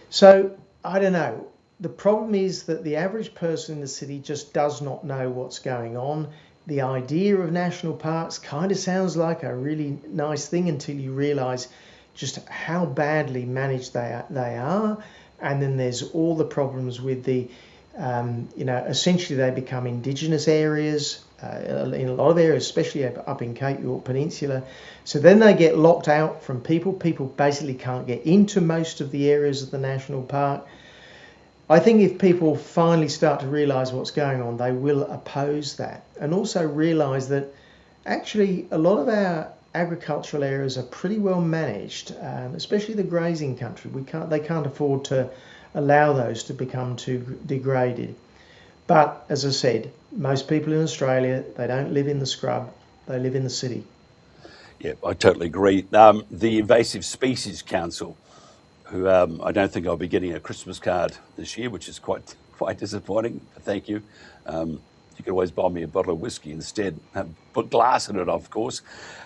So I don't know. The problem is that the average person in the city just does not know what's going on. The idea of national parks kind of sounds like a really nice thing until you realise just how badly managed they are. And then there's all the problems with the, essentially they become indigenous areas in a lot of areas, especially up in Cape York Peninsula. So then they get locked out from people. People basically can't get into most of the areas of the national park. I think if people finally start to realise what's going on, they will oppose that, and also realise that actually a lot of our agricultural areas are pretty well managed, especially the grazing country. They can't afford to allow those to become too degraded. But as I said, most people in Australia, they don't live in the scrub, they live in the city. Yeah, I totally agree. The Invasive Species Council, who I don't think I'll be getting a Christmas card this year, which is quite disappointing. Thank you. You can always buy me a bottle of whiskey instead. Put glass in it, of course.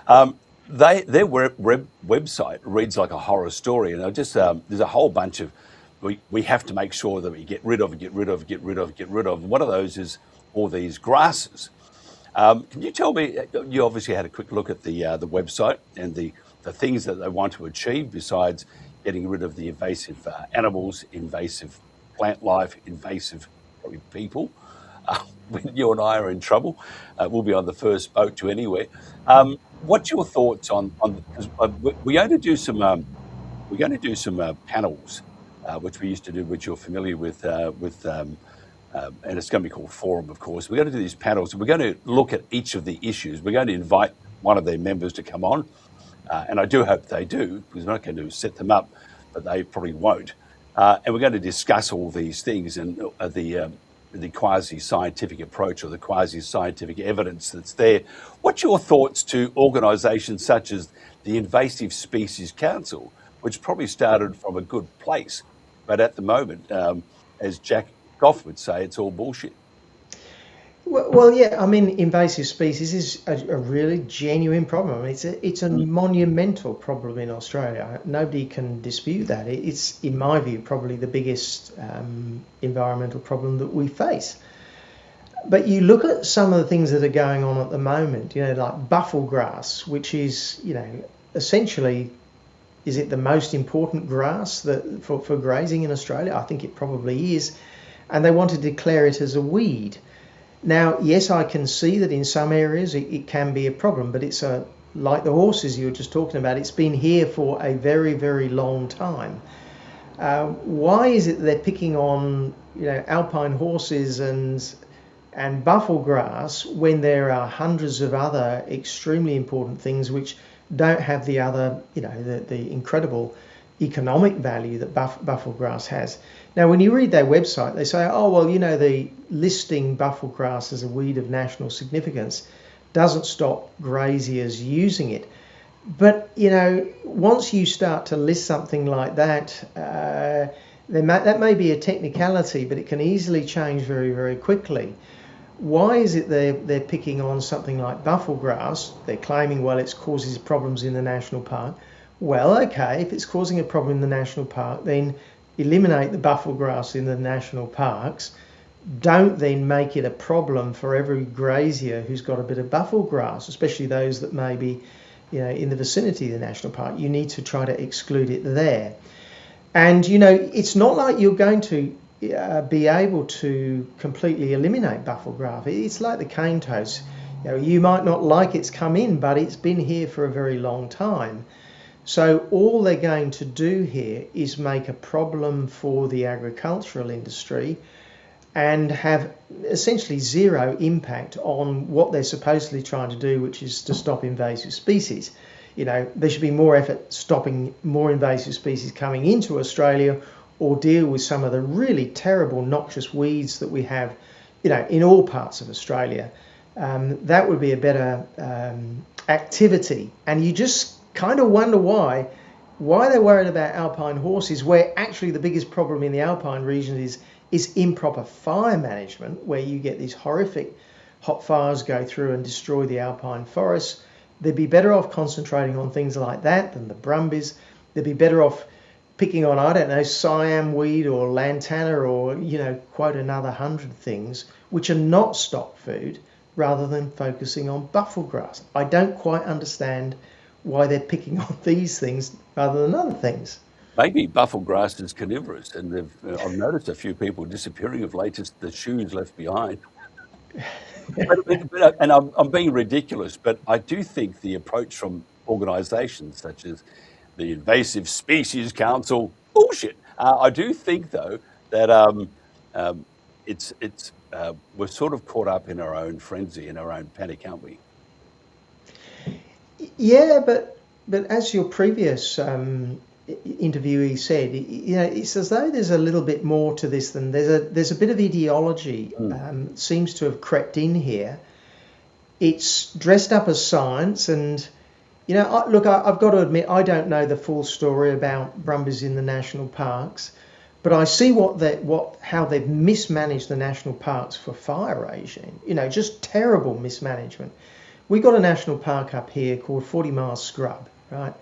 Their website reads like a horror story, and there's a whole bunch of we have to make sure that we get rid of. One of those is all these grasses. Can you tell me? You obviously had a quick look at the website and the things that they want to achieve besides getting rid of the invasive animals, invasive plant life, invasive probably people. When you and I are in trouble, we'll be on the first boat to anywhere. What's your thoughts on? Because we're going to do some panels, which we used to do, which you're familiar with and it's going to be called Forum, of course. We're going to do these panels, and we're going to look at each of the issues. We're going to invite one of their members to come on, and I do hope they do, because we're not going to set them up, but they probably won't. And we're going to discuss all these things and the quasi-scientific approach or the quasi-scientific evidence that's there. What's your thoughts to organisations such as the Invasive Species Council, which probably started from a good place, but at the moment, as Jack Goff would say, it's all bullshit? Well, yeah, I mean, invasive species is a really genuine problem. It's a monumental problem in Australia. Nobody can dispute that. It's, in my view, probably the biggest environmental problem that we face. But you look at some of the things that are going on at the moment, like buffel grass, which is, essentially, is it the most important grass for grazing in Australia? I think it probably is. And they want to declare it as a weed. Now, yes, I can see that in some areas it can be a problem, but it's like the horses you were just talking about, it's been here for a very, very long time. Why is it they're picking on alpine horses and buffel grass when there are hundreds of other extremely important things which don't have the other, the incredible economic value that buffel grass has? Now, when you read their website, they say, oh, well, the listing buffel grass as a weed of national significance doesn't stop graziers using it. But, once you start to list something like that, that may be a technicality, but it can easily change very, very quickly. Why is it they're picking on something like buffel grass? They're claiming, well, it causes problems in the national park. Well, okay, if it's causing a problem in the national park, then eliminate the buffel grass in the national parks. Don't then make it a problem for every grazier who's got a bit of buffel grass, especially those that may be in the vicinity of the national park. You need to try to exclude it there. And, it's not like you're going to be able to completely eliminate buffel grass. It's like the cane toads. You might not like it's come in, but it's been here for a very long time. So all they're going to do here is make a problem for the agricultural industry and have essentially zero impact on what they're supposedly trying to do, which is to stop invasive species. There should be more effort stopping more invasive species coming into Australia, or deal with some of the really terrible noxious weeds that we have, in all parts of Australia. That would be a better activity. And you just kind of wonder why they're worried about alpine horses, where actually the biggest problem in the alpine region is improper fire management, where you get these horrific hot fires go through and destroy the alpine forests. They'd be better off concentrating on things like that than the brumbys. They'd be better off picking on, I don't know, Siam weed or lantana or, quote, another 100 things which are not stock food, rather than focusing on buffel grass. I don't quite understand why they're picking on these things rather than other things. Maybe buffel grass is carnivorous, and I've noticed a few people disappearing of late, just the shoes left behind. And I'm being ridiculous, but I do think the approach from organisations such as the Invasive Species Council, bullshit. I do think, though, that we're sort of caught up in our own frenzy, in our own panic, aren't we? Yeah, but as your previous interviewee said, it's as though there's a little bit more to this than there's a bit of ideology seems to have crept in here. It's dressed up as science, and look, I've got to admit, I don't know the full story about brumbies in the national parks, but I see how they've mismanaged the national parks for fire regime. Just terrible mismanagement. We got a national park up here called 40 Mile Scrub, right?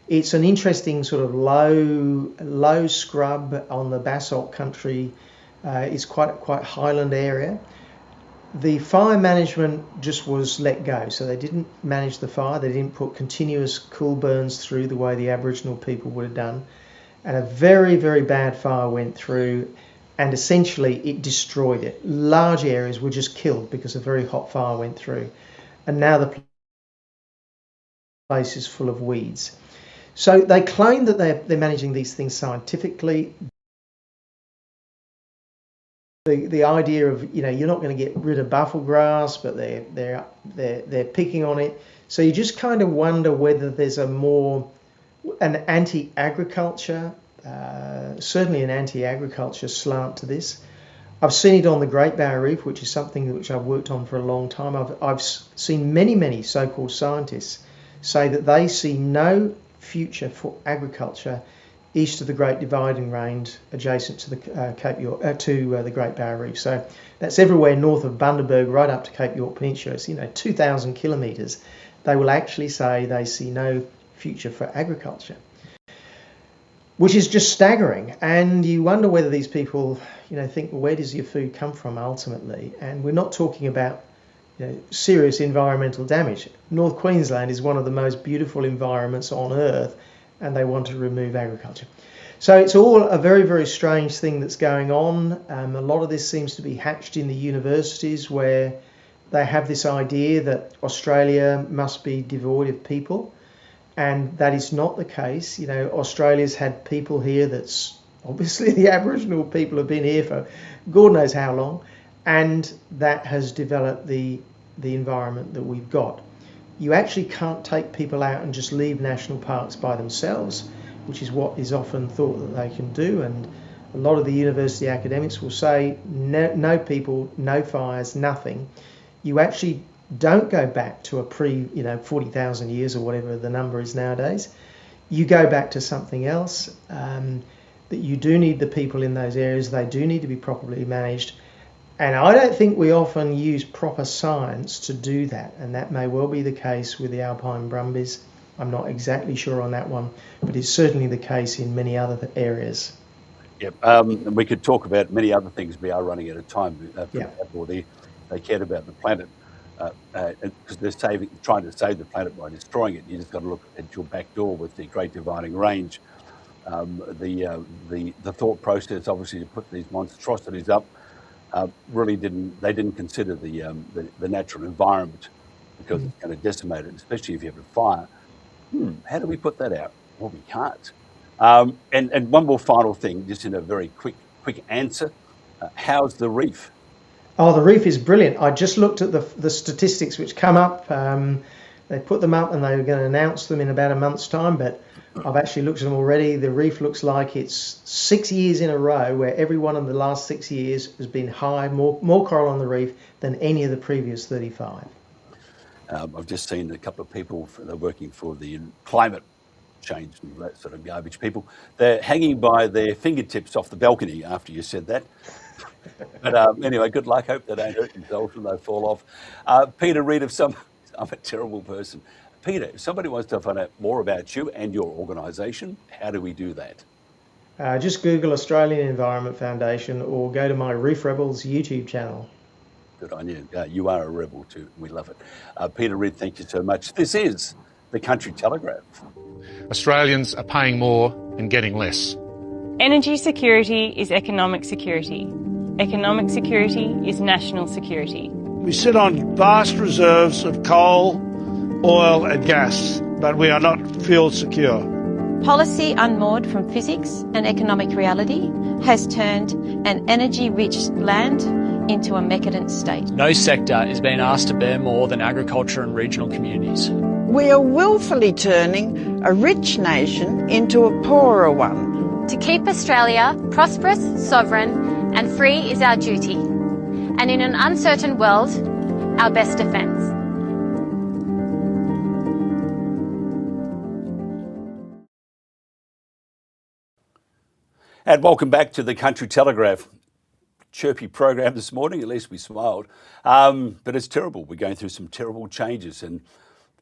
It's an interesting sort of low scrub on the basalt country. It's quite highland area. The fire management just was let go, so they didn't manage the fire. They didn't put continuous cool burns through the way the Aboriginal people would have done. And a very, very bad fire went through, and essentially it destroyed it. Large areas were just killed because a very hot fire went through. And now the place is full of weeds. So they claim that they're managing these things scientifically. The idea of, you know, you're not going to get rid of buffel grass, but they're picking on it. So you just kind of wonder whether there's an anti-agriculture, certainly an anti-agriculture slant to this. I've seen it on the Great Barrier Reef, which is something which I've worked on for a long time. I've seen many so-called scientists say that they see no future for agriculture east of the Great Dividing Range, adjacent to the the Great Barrier Reef. So that's everywhere north of Bundaberg, right up to Cape York Peninsula. It's 2,000 kilometres. They will actually say they see no future for agriculture, which is just staggering. And you wonder whether these people, think, well, where does your food come from ultimately? And we're not talking about serious environmental damage. North Queensland is one of the most beautiful environments on earth, and they want to remove agriculture. So it's all a very, very strange thing that's going on. A lot of this seems to be hatched in the universities, where they have this idea that Australia must be devoid of people, and that is not the case. Australia's had people here that's obviously the Aboriginal people have been here for God knows how long, and that has developed the environment that we've got. You actually can't take people out and just leave national parks by themselves, which is what is often thought that they can do. And a lot of the university academics will say, no people, no fires, nothing. You actually don't go back to a 40,000 years or whatever the number is nowadays. You go back to something else, that you do need the people in those areas. They do need to be properly managed. And I don't think we often use proper science to do that. And that may well be the case with the alpine brumbies. I'm not exactly sure on that one, but it's certainly the case in many other areas. Yep. We could talk about many other things. We are running out of time. They cared about the planet because they're trying to save the planet by destroying it. You just got to look at your back door with the Great Dividing Range. The thought process, obviously, to put these monstrosities up, really didn't consider the natural environment, because it's going to decimate it, especially if you have a fire. How do we put that out? Well, we can't. And one more final thing, just in a very quick answer. How's the reef? Oh, the reef is brilliant. I just looked at the statistics which come up. They put them up and they were going to announce them in about a month's time, but I've actually looked at them already. The reef looks like it's 6 years in a row where every one of the last 6 years has been high, more coral on the reef than any of the previous 35. I've just seen a couple of people, they're working for the climate change and that sort of garbage people. They're hanging by their fingertips off the balcony after you said that. But anyway, good luck. Hope they don't hurt themselves when they fall off. Peter Reid, I'm a terrible person. Peter, if somebody wants to find out more about you and your organisation, how do we do that? Just Google Australian Environment Foundation or go to my Reef Rebels YouTube channel. Good on you. You are a rebel too. We love it. Peter Reid, thank you so much. This is the Country Telegraph. Australians are paying more and getting less. Energy security is economic security. Economic security is national security. We sit on vast reserves of coal, oil and gas, but we are not fuel secure. Policy unmoored from physics and economic reality has turned an energy-rich land into a decadent state. No sector is being asked to bear more than agriculture and regional communities. We are willfully turning a rich nation into a poorer one. To keep Australia prosperous, sovereign and free is our duty, and in an uncertain world, our best defence. And welcome back to the Country Telegraph. Chirpy program this morning, at least we smiled. But it's terrible. We're going through some terrible changes, and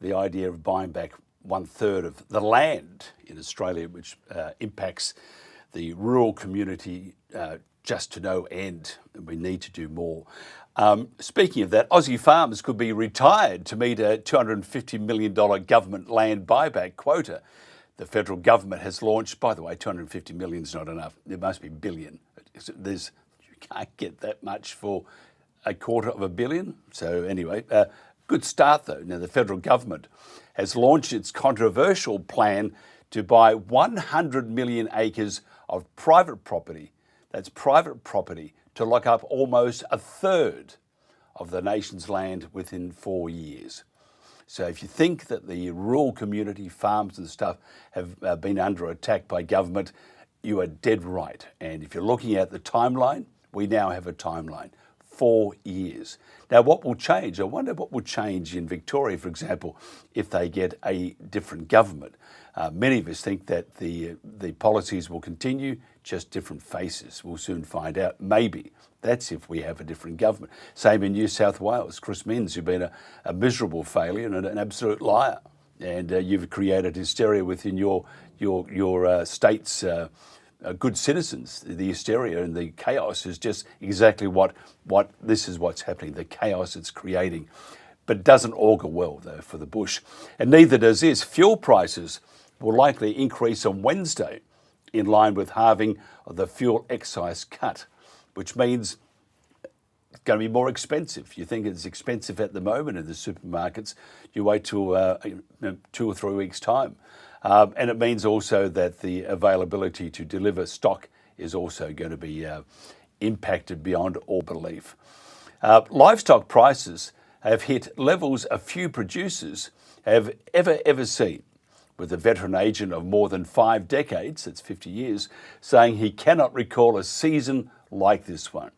the idea of buying back 1/3 of the land in Australia, which impacts the rural community just to no end. We need to do more. Speaking of that, Aussie farmers could be retired to meet a $250 million government land buyback quota. The federal government has launched, by the way, 250 million is not enough. There must be billion. You can't get that much for $250 million. So anyway, good start though. Now the federal government has launched its controversial plan to buy 100 million acres of private property. That's private property to lock up almost a third of the nation's land within 4 years. So if you think that the rural community, farms and stuff have been under attack by government, you are dead right. And if you're looking at the timeline, we now have a timeline, 4 years. Now, what will change? I wonder what will change in Victoria, for example, if they get a different government. Many of us think that the policies will continue, just different faces. We'll soon find out. Maybe that's if we have a different government. Same in New South Wales. Chris Minns, you've been a miserable failure and an absolute liar, and you've created hysteria within your state's good citizens. The hysteria and the chaos is just exactly what this is what's happening. The chaos it's creating, but it doesn't augur well though for the bush, and neither does this. Fuel prices will likely increase on Wednesday in line with halving of the fuel excise cut, which means it's going to be more expensive. You think it's expensive at the moment in the supermarkets, you wait till 2 or 3 weeks' time. And it means also that the availability to deliver stock is also going to be impacted beyond all belief. Livestock prices have hit levels a few producers have ever seen, with a veteran agent of more than 5 decades, that's 50 years, saying he cannot recall a season like this one.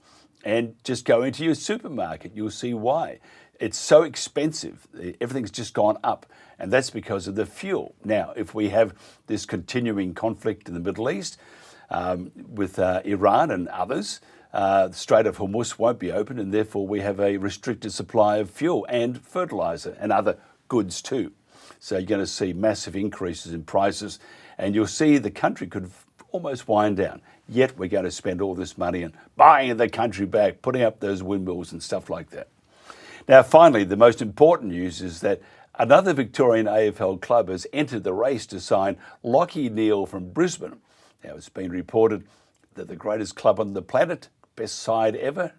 And just go into your supermarket, you'll see why. It's so expensive. Everything's just gone up, and that's because of the fuel. Now, if we have this continuing conflict in the Middle East with Iran and others, the Strait of Hormuz won't be open, and therefore we have a restricted supply of fuel and fertiliser and other goods too. So you're going to see massive increases in prices, and you'll see the country could almost wind down. Yet we're going to spend all this money on buying the country back, putting up those windmills and stuff like that. Now, finally, the most important news is that another Victorian AFL club has entered the race to sign Lachie Neale from Brisbane. Now, it's been reported that the greatest club on the planet, best side ever,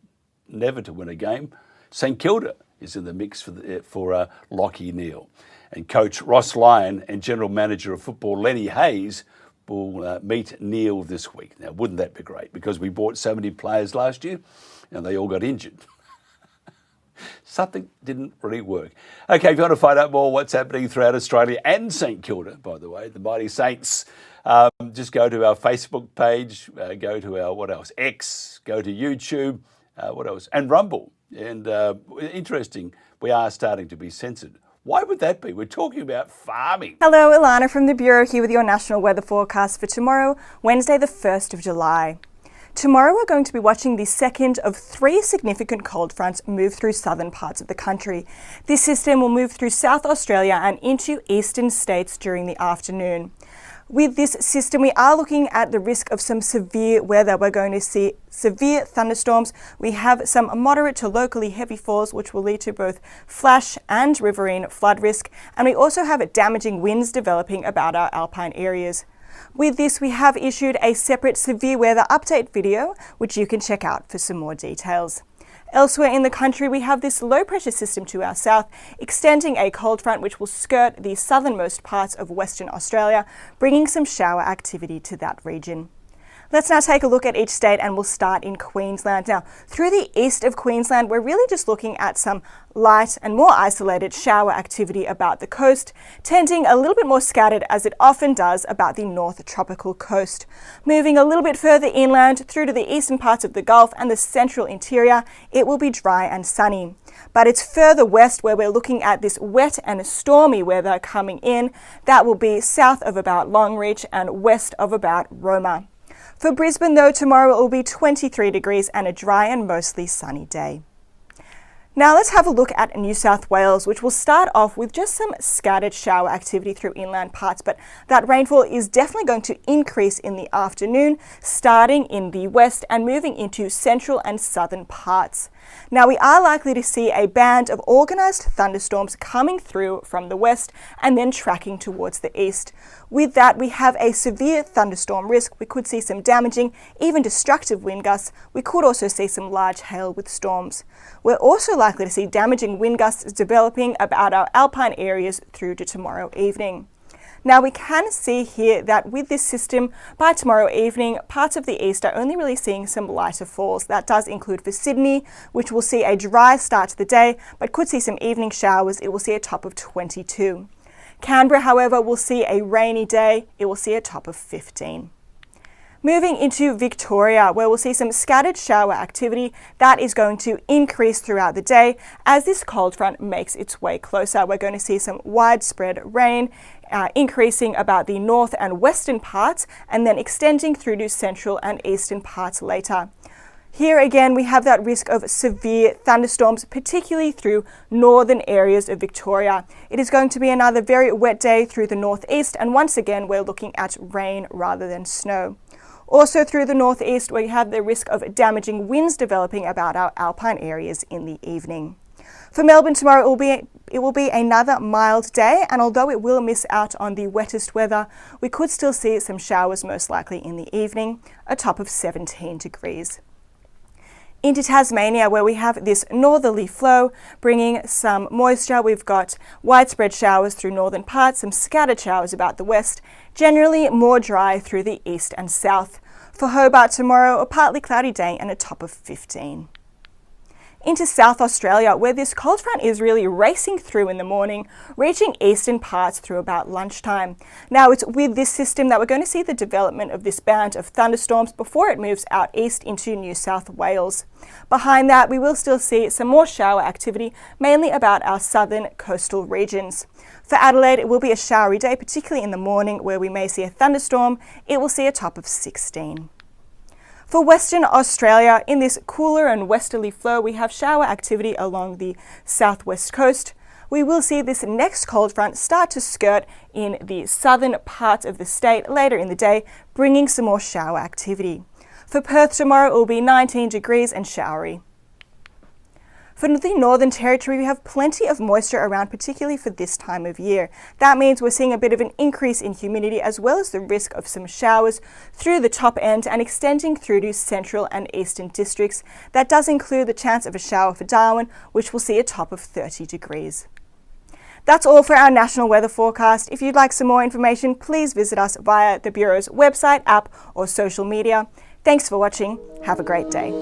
never to win a game, St Kilda is in the mix for Lachie Neale. And coach Ross Lyon and general manager of football Lenny Hayes will meet Neale this week. Now, wouldn't that be great? Because we bought so many players last year and they all got injured. Something didn't really work. Okay, if you want to find out more what's happening throughout Australia and St Kilda, by the way, the Mighty Saints, just go to our Facebook page, go to our, X, go to YouTube, and Rumble. And interesting, we are starting to be censored. Why would that be? We're talking about farming. Hello, Ilana from the Bureau here with your national weather forecast for tomorrow, Wednesday the 1st of July. Tomorrow we're going to be watching the second of 3 significant cold fronts move through southern parts of the country. This system will move through South Australia and into eastern states during the afternoon. With this system, we are looking at the risk of some severe weather. We're going to see severe thunderstorms. We have some moderate to locally heavy falls, which will lead to both flash and riverine flood risk. And we also have damaging winds developing about our alpine areas. With this, we have issued a separate severe weather update video, which you can check out for some more details. Elsewhere in the country, we have this low pressure system to our south, extending a cold front which will skirt the southernmost parts of Western Australia, bringing some shower activity to that region. Let's now take a look at each state, and we'll start in Queensland. Now, through the east of Queensland, we're really just looking at some light and more isolated shower activity about the coast, tending a little bit more scattered as it often does about the north tropical coast. Moving a little bit further inland through to the eastern parts of the Gulf and the central interior, it will be dry and sunny. But it's further west where we're looking at this wet and stormy weather coming in. That will be south of about Longreach and west of about Roma. For Brisbane, though, tomorrow it will be 23 degrees and a dry and mostly sunny day. Now let's have a look at New South Wales, which will start off with just some scattered shower activity through inland parts, but that rainfall is definitely going to increase in the afternoon, starting in the west and moving into central and southern parts. Now we are likely to see a band of organised thunderstorms coming through from the west and then tracking towards the east. With that, we have a severe thunderstorm risk. We could see some damaging, even destructive wind gusts. We could also see some large hail with storms. We're also likely to see damaging wind gusts developing about our alpine areas through to tomorrow evening. Now we can see here that with this system, by tomorrow evening, parts of the east are only really seeing some lighter falls. That does include for Sydney, which will see a dry start to the day, but could see some evening showers. It will see a top of 22. Canberra, however, will see a rainy day. It will see a top of 15. Moving into Victoria, where we'll see some scattered shower activity that is going to increase throughout the day as this cold front makes its way closer. We're going to see some widespread rain, increasing about the north and western parts and then extending through to central and eastern parts later. Here again, we have that risk of severe thunderstorms, particularly through northern areas of Victoria. It is going to be another very wet day through the northeast, and once again, we're looking at rain rather than snow. Also through the northeast, we have the risk of damaging winds developing about our alpine areas in the evening. For Melbourne tomorrow, it will be another mild day, and although it will miss out on the wettest weather, we could still see some showers most likely in the evening, a top of 17 degrees. Into Tasmania, where we have this northerly flow bringing some moisture. We've got widespread showers through northern parts, some scattered showers about the west, generally more dry through the east and south. For Hobart tomorrow, a partly cloudy day and a top of 15. Into South Australia, where this cold front is really racing through in the morning, reaching eastern parts through about lunchtime. Now it's with this system that we're going to see the development of this band of thunderstorms before it moves out east into New South Wales. Behind that, we will still see some more shower activity, mainly about our southern coastal regions. For Adelaide, it will be a showery day, particularly in the morning, where we may see a thunderstorm. It will see a top of 16. For Western Australia, in this cooler and westerly flow, we have shower activity along the southwest coast. We will see this next cold front start to skirt in the southern parts of the state later in the day, bringing some more shower activity. For Perth tomorrow, it will be 19 degrees and showery. For the Northern Territory, we have plenty of moisture around, particularly for this time of year. That means we're seeing a bit of an increase in humidity as well as the risk of some showers through the top end and extending through to central and eastern districts. That does include the chance of a shower for Darwin, which will see a top of 30 degrees. That's all for our national weather forecast. If you'd like some more information, please visit us via the Bureau's website, app, or social media. Thanks for watching. Have a great day.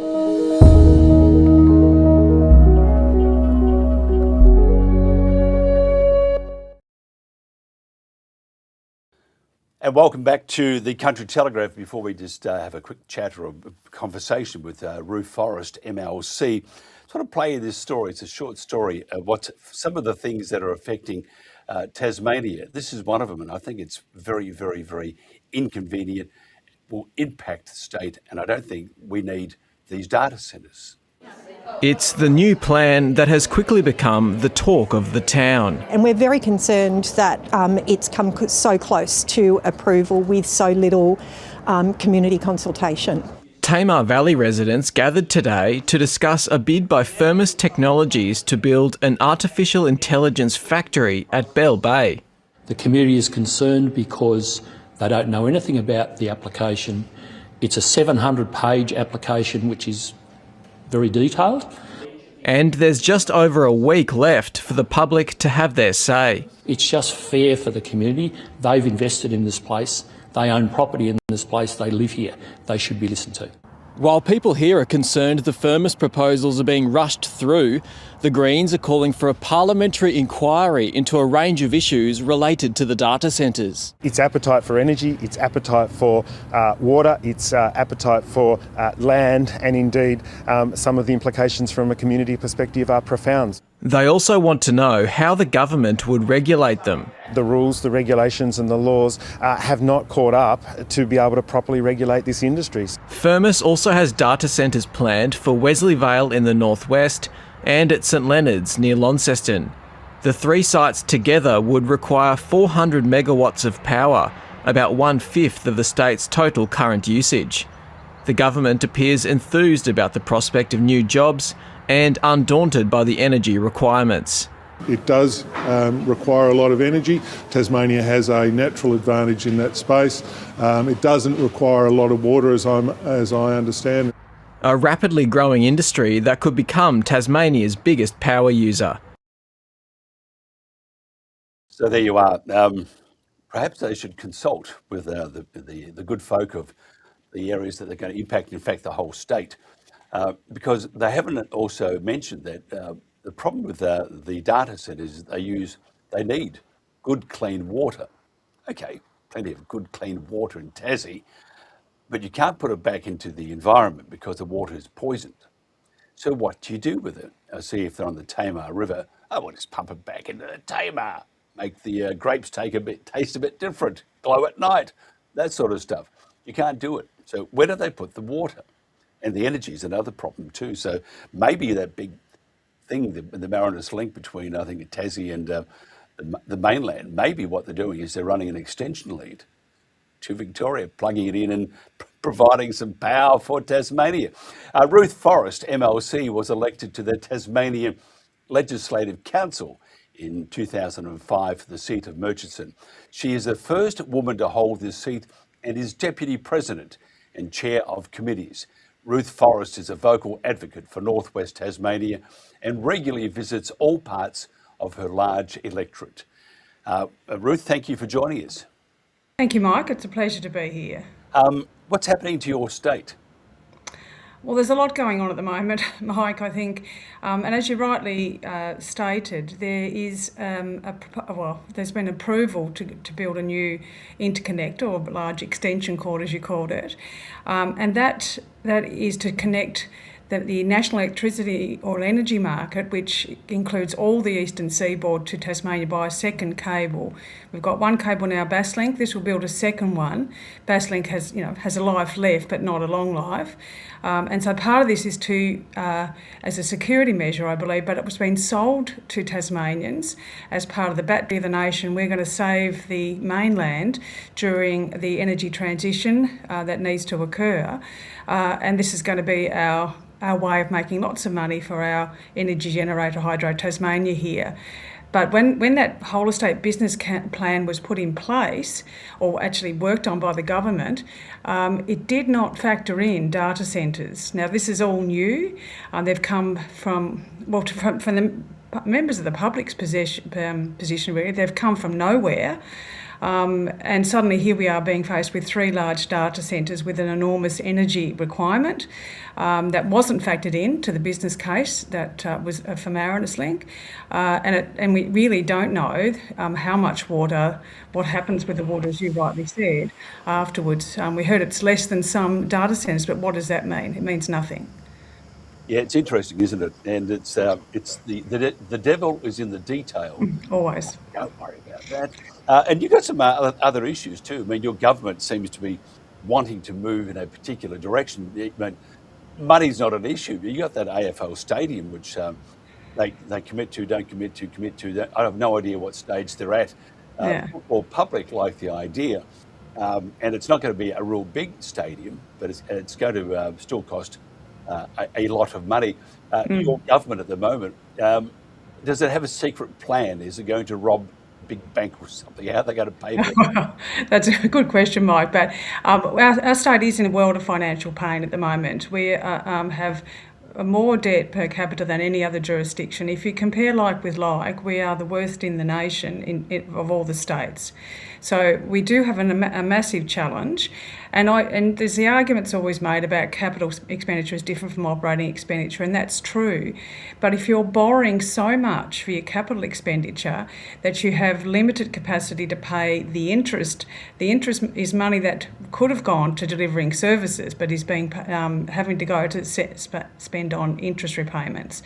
And welcome back to the Country Telegraph. Before we just have a quick chat or a conversation with Ruth Forrest, MLC, sort of play this story. It's a short story of what some of the things that are affecting Tasmania. This is one of them, and I think it's very, very, very inconvenient, will impact the state, and I don't think we need these data centres. It's the new plan that has quickly become the talk of the town. And we're very concerned that it's come so close to approval with so little community consultation. Tamar Valley residents gathered today to discuss a bid by Firmus Technologies to build an artificial intelligence factory at Bell Bay. The community is concerned because they don't know anything about the application. It's a 700-page application which is very detailed. And there's just over a week left for the public to have their say. It's just fair for the community. They've invested in this place. They own property in this place. They live here. They should be listened to. While people here are concerned the Firmus proposals are being rushed through, the Greens are calling for a parliamentary inquiry into a range of issues related to the data centres. Its appetite for energy, its appetite for water, its appetite for land, and indeed some of the implications from a community perspective are profound. They also want to know how the government would regulate them. The rules, the regulations and the laws have not caught up to be able to properly regulate this industry. Firmus also has data centres planned for Wesley Vale in the northwest and at St Leonard's near Launceston. The three sites together would require 400 megawatts of power, about 1/5 of the state's total current usage. The government appears enthused about the prospect of new jobs and undaunted by the energy requirements. It does require a lot of energy. Tasmania has a natural advantage in that space. It doesn't require a lot of water, as I understand. A rapidly growing industry that could become Tasmania's biggest power user. So there you are. perhaps they should consult with the good folk of the areas that they're going to impact, in fact, the whole state, because they haven't also mentioned that the problem with the data centres is they need good, clean water. Okay, plenty of good, clean water in Tassie, but you can't put it back into the environment because the water is poisoned. So what do you do with it? I see if they're on the Tamar River, well, just pump it back into the Tamar, make the grapes taste a bit different, glow at night, that sort of stuff. You can't do it. So where do they put the water? And the energy is another problem too. So maybe that big thing, the Marinus link between, I think, Tassie and the mainland, maybe what they're doing is they're running an extension lead to Victoria, plugging it in and providing some power for Tasmania. Ruth Forrest, MLC, was elected to the Tasmanian Legislative Council in 2005 for the seat of Murchison. She is the first woman to hold this seat and is Deputy President and Chair of Committees. Ruth Forrest is a vocal advocate for Northwest Tasmania and regularly visits all parts of her large electorate. Ruth, thank you for joining us. Thank you, Mike. It's a pleasure to be here. What's happening to your state? Well, there's a lot going on at the moment, Mike, I think. And as you rightly stated, there is there's been approval to build a new interconnector, or large extension cord, as you called it. And that is to connect the national electricity or energy market, which includes all the eastern seaboard to Tasmania, by a second cable. We've got one cable now, Basslink. This will build a second one. Basslink has a life left, but not a long life. And so part of this is as a security measure, I believe, but it was being sold to Tasmanians as part of the battery of the nation. We're going to save the mainland during the energy transition that needs to occur. And this is going to be our way of making lots of money for our energy generator, Hydro Tasmania here. But when that whole estate business plan was put in place, or actually worked on by the government, it did not factor in data centres. Now, this is all new. They've come from the members of the public's position, really. They've come from nowhere. And suddenly here we are being faced with 3 large data centres with an enormous energy requirement that wasn't factored into the business case that was for Marinus Link. And we really don't know how much water, what happens with the water, as you rightly said, afterwards. We heard it's less than some data centres, but what does that mean? It means nothing. Yeah, it's interesting, isn't it? And it's the devil is in the detail. Always. Don't worry about that. And you've got some other issues too. I mean, your government seems to be wanting to move in a particular direction. I mean, money's not an issue. You got that AFL stadium, which they commit to, don't commit to. I have no idea what stage they're at. Or public like the idea, and it's not going to be a real big stadium, but it's going to still cost a lot of money. Your government at the moment, does it have a secret plan? Is it going to rob a big bank or something? How are they going to pay for it? That's a good question, Mike. But our state is in a world of financial pain at the moment. We have more debt per capita than any other jurisdiction. If you compare like with like, we are the worst in the nation of all the states. So we do have a massive challenge. And there's the arguments always made about capital expenditure is different from operating expenditure, and that's true. But if you're borrowing so much for your capital expenditure that you have limited capacity to pay the interest is money that could have gone to delivering services, but is being having to go to spend on interest repayments.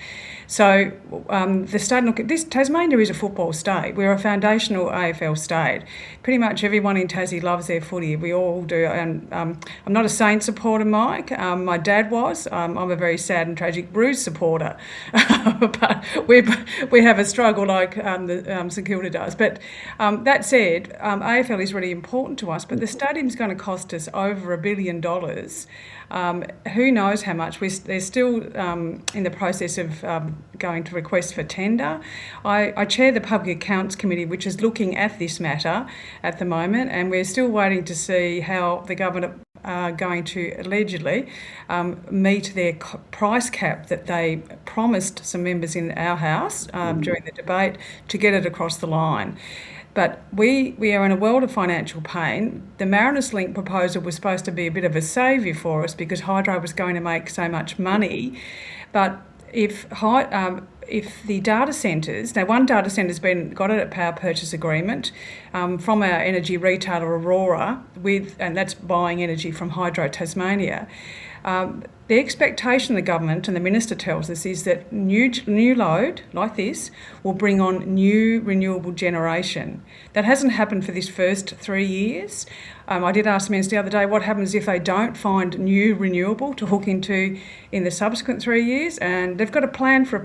So the state, look, Tasmania is a football state. We're a foundational AFL state. Pretty much everyone in Tassie loves their footy. We all do. And I'm not a Saints supporter, Mike. My dad was. I'm a very sad and tragic Blues supporter. But we have a struggle like the St Kilda does. But that said, AFL is really important to us. But the stadium's going to cost us over $1 billion. Who knows how much? They're still in the process of going to request for tender. I chair the Public Accounts Committee, which is looking at this matter at the moment, and we're still waiting to see how the government are going to allegedly meet their price cap that they promised some members in our House during the debate to get it across the line. But we are in a world of financial pain. The Marinus link proposal was supposed to be a bit of a saviour for us because hydro was going to make so much money. But if the data centres, now one data centre's got a power purchase agreement from our energy retailer Aurora, and that's buying energy from Hydro Tasmania. The expectation the government and the minister tells us is that new load like this will bring on new renewable generation. That hasn't happened for this first 3 years. I did ask the minister the other day what happens if they don't find new renewable to hook into in the subsequent 3 years, and they've got a plan for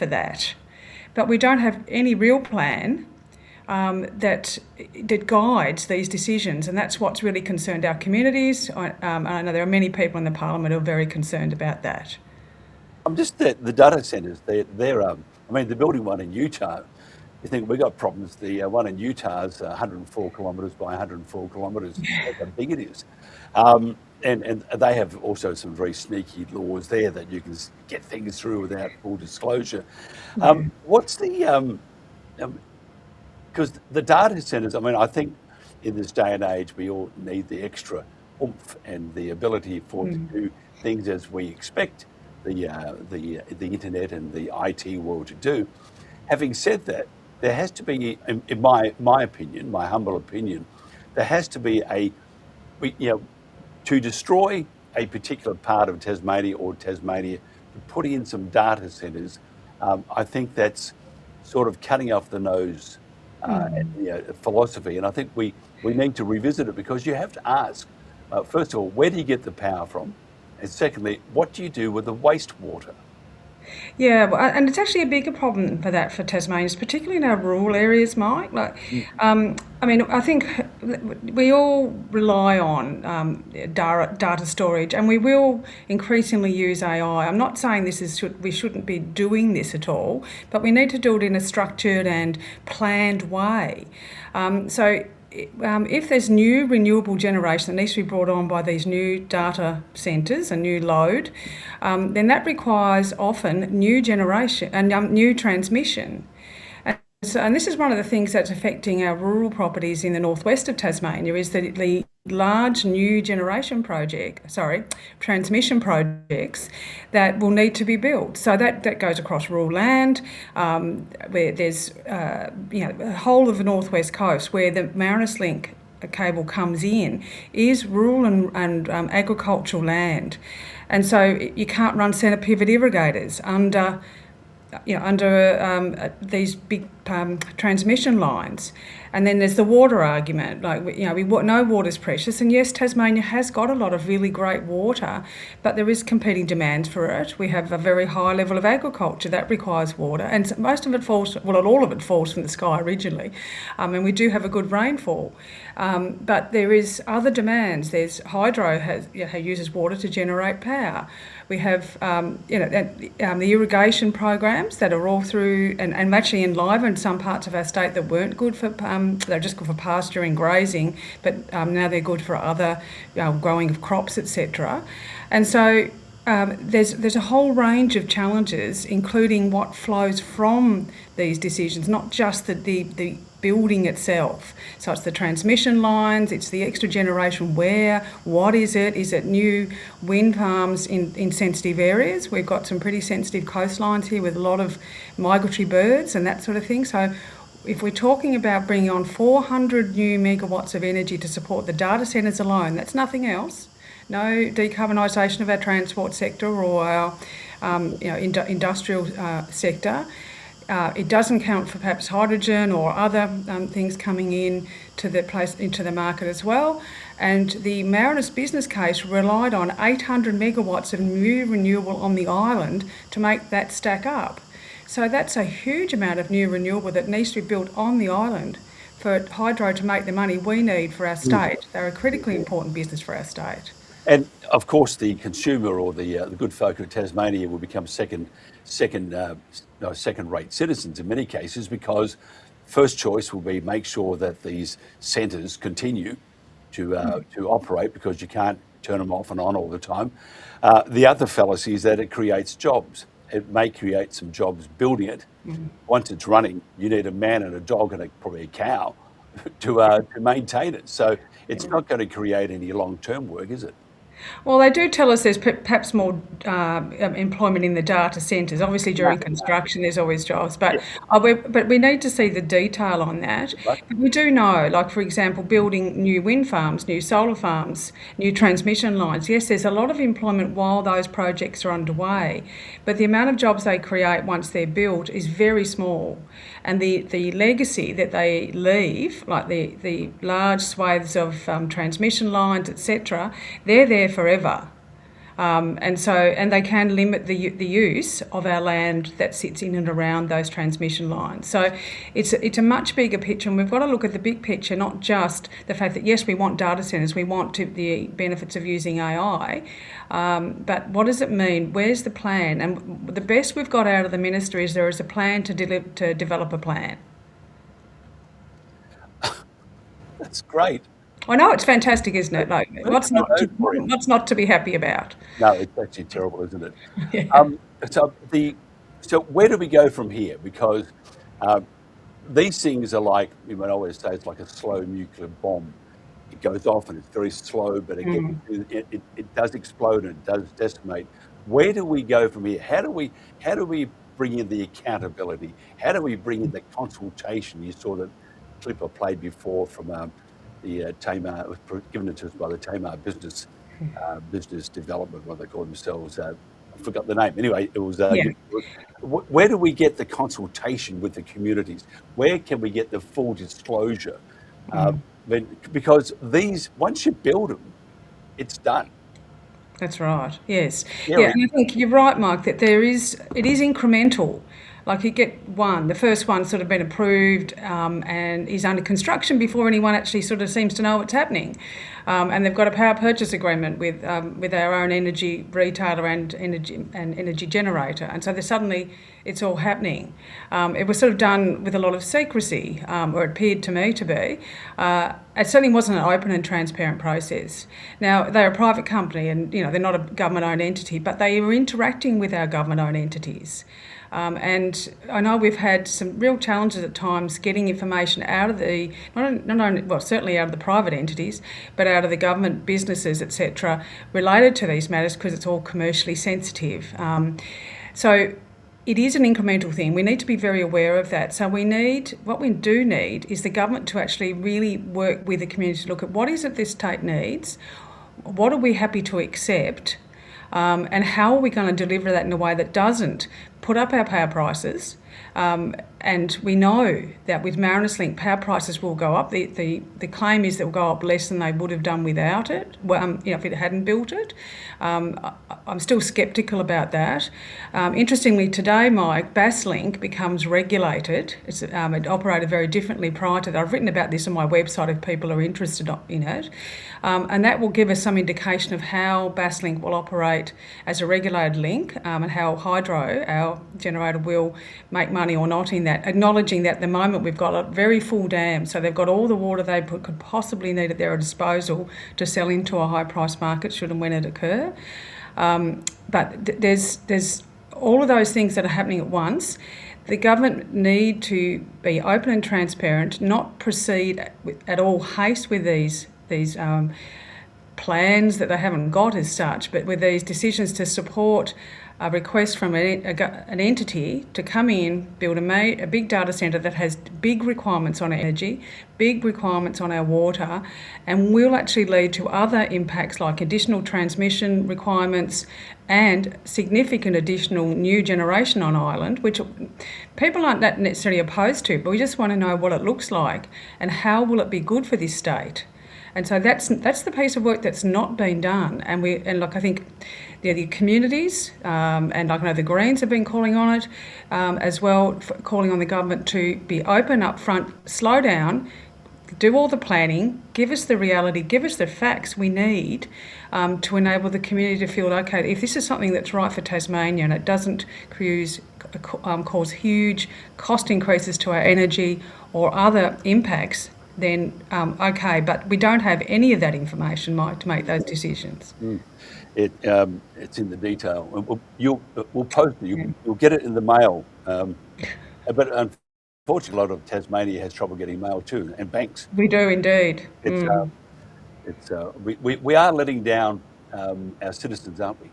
that. But we don't have any real plan that guides these decisions, and that's what's really concerned our communities. I know there are many people in the Parliament who are very concerned about that. Just the data centres, they're building one in Utah. You think we've got problems. The one in Utah is 104 kilometres by 104 kilometres. That's how big it is. And they have also some very sneaky laws there that you can get things through without full disclosure. What's the... because the data centres, I think in this day and age, we all need the extra oomph and the ability to do things as we expect the internet and the IT world to do. Having said that, there has to be, in my opinion, my humble opinion, there has to be to destroy a particular part of Tasmania to put in some data centres. I think that's sort of cutting off the nose philosophy, and I think we need to revisit it, because you have to ask, first of all, where do you get the power from? And secondly, what do you do with the wastewater? Yeah, and it's actually a bigger problem for Tasmanians, particularly in our rural areas, Mike. I think we all rely on data storage, and we will increasingly use AI. I'm not saying we shouldn't be doing this at all, but we need to do it in a structured and planned way. If there's new renewable generation that needs to be brought on by these new data centres, a new load, then that requires often new generation and new transmission. And this is one of the things that's affecting our rural properties in the northwest of Tasmania, is that the large new transmission projects that will need to be built. So that goes across rural land, where there's the whole of the northwest coast where the Marinus link cable comes in is rural and agricultural land, and so you can't run centre pivot irrigators under these big transmission lines. And then there's the water argument. We know water's precious, and yes, Tasmania has got a lot of really great water, but there is competing demands for it. We have a very high level of agriculture that requires water, and most of it all of it falls from the sky originally, and we do have a good rainfall. But there is other demands. There's hydro uses water to generate power. We have the irrigation programs that are all through and actually enlivened some parts of our state that weren't good for they're just good for pasturing, grazing, but now they're good for other growing of crops, etc. And so there's a whole range of challenges, including what flows from these decisions, not just the building itself. So it's the transmission lines, it's the extra generation where, what is it? Is it new wind farms in sensitive areas? We've got some pretty sensitive coastlines here with a lot of migratory birds and that sort of thing. So if we're talking about bringing on 400 new megawatts of energy to support the data centres alone, that's nothing else. No decarbonisation of our transport sector or our industrial sector. It doesn't count for perhaps hydrogen or other things coming in into the market as well. And the Marinus business case relied on 800 megawatts of new renewable on the island to make that stack up. So that's a huge amount of new renewable that needs to be built on the island for hydro to make the money we need for our state. They're a critically important business for our state. And of course, the consumer or the good folk of Tasmania will become second-rate citizens in many cases, because first choice will be make sure that these centres continue to operate, because you can't turn them off and on all the time. The other fallacy is that it creates jobs. It may create some jobs building it. Once it's running, you need a man and a dog and probably a cow to maintain it. So it's not going to create any long-term work, is it? Well, they do tell us there's perhaps more employment in the data centres. Obviously, during construction, there's always jobs, but we need to see the detail on that. But we do know, like for example, building new wind farms, new solar farms, new transmission lines. Yes, there's a lot of employment while those projects are underway, but the amount of jobs they create once they're built is very small, and the legacy that they leave, like the large swathes of transmission lines, etc., they're there forever. And they can limit the use of our land that sits in and around those transmission lines. So it's a much bigger picture, and we've got to look at the big picture, not just the fact that yes, we want data centres, we want the benefits of using AI, but what does it mean? Where's the plan? And the best we've got out of the minister is there is a plan to develop a plan. That's great. I know, it's fantastic, isn't it? Like, what's not to be happy about? No, it's actually terrible, isn't it? Yeah. So where do we go from here? Because these things are like, I always say, it's like a slow nuclear bomb. It goes off and it's very slow, but it does explode and it does decimate. Where do we go from here? How do we bring in the accountability? How do we bring in the consultation? You saw that clip I played before from the Tamar, was given it to us by the Tamar business development, what they call themselves. I forgot the name. Anyway, it was. Where do we get the consultation with the communities? Where can we get the full disclosure? Because these, once you build them, it's done. That's right. Yes. Yeah, and I think you're right, Mike, that it is incremental. Like you get one, the first one's sort of been approved and is under construction before anyone actually sort of seems to know what's happening. And they've got a power purchase agreement with our own energy retailer and energy generator. And so suddenly it's all happening. It was sort of done with a lot of secrecy, or it appeared to me to be. It certainly wasn't an open and transparent process. Now, they're a private company and, they're not a government-owned entity, but they are interacting with our government-owned entities. And I know we've had some real challenges at times getting information out of certainly out of the private entities, but out of the government businesses, etc., related to these matters because it's all commercially sensitive. So it is an incremental thing. We need to be very aware of that. So what we do need is the government to actually really work with the community to look at what is it this state needs, what are we happy to accept, and how are we going to deliver that in a way that doesn't put up our power prices. And we know that with Marinus Link, power prices will go up. The claim is that will go up less than they would have done without it, if it hadn't built it. I'm still sceptical about that. Interestingly, today, Mike, Basslink becomes regulated. It operated very differently prior to that. I've written about this on my website if people are interested in it. And that will give us some indication of how Basslink will operate as a regulated link and how Hydro, our generator, will make money or not in that, acknowledging that at the moment we've got a very full dam, so they've got all the water they could possibly need at their disposal to sell into a high price market should and when it occur. But there's all of those things that are happening at once. The government need to be open and transparent, not proceed at all haste with these plans that they haven't got as such, but with these decisions to support a request from an entity to come in, build a big data centre that has big requirements on energy, big requirements on our water, and will actually lead to other impacts like additional transmission requirements and significant additional new generation on island, which people aren't necessarily opposed to, but we just want to know what it looks like and how will it be good for this state. And so that's the piece of work that's not been done. And I think the communities and I know the Greens have been calling on it as well, calling on the government to be open up front, slow down, do all the planning, give us the reality, give us the facts we need to enable the community to feel, okay, if this is something that's right for Tasmania and it doesn't cause huge cost increases to our energy or other impacts, then okay, but we don't have any of that information, Mike, to make those decisions. It's in the detail. We'll post it. You'll get it in the mail. But Unfortunately, a lot of Tasmania has trouble getting mail too, and banks. We do indeed. We are letting down our citizens, aren't we?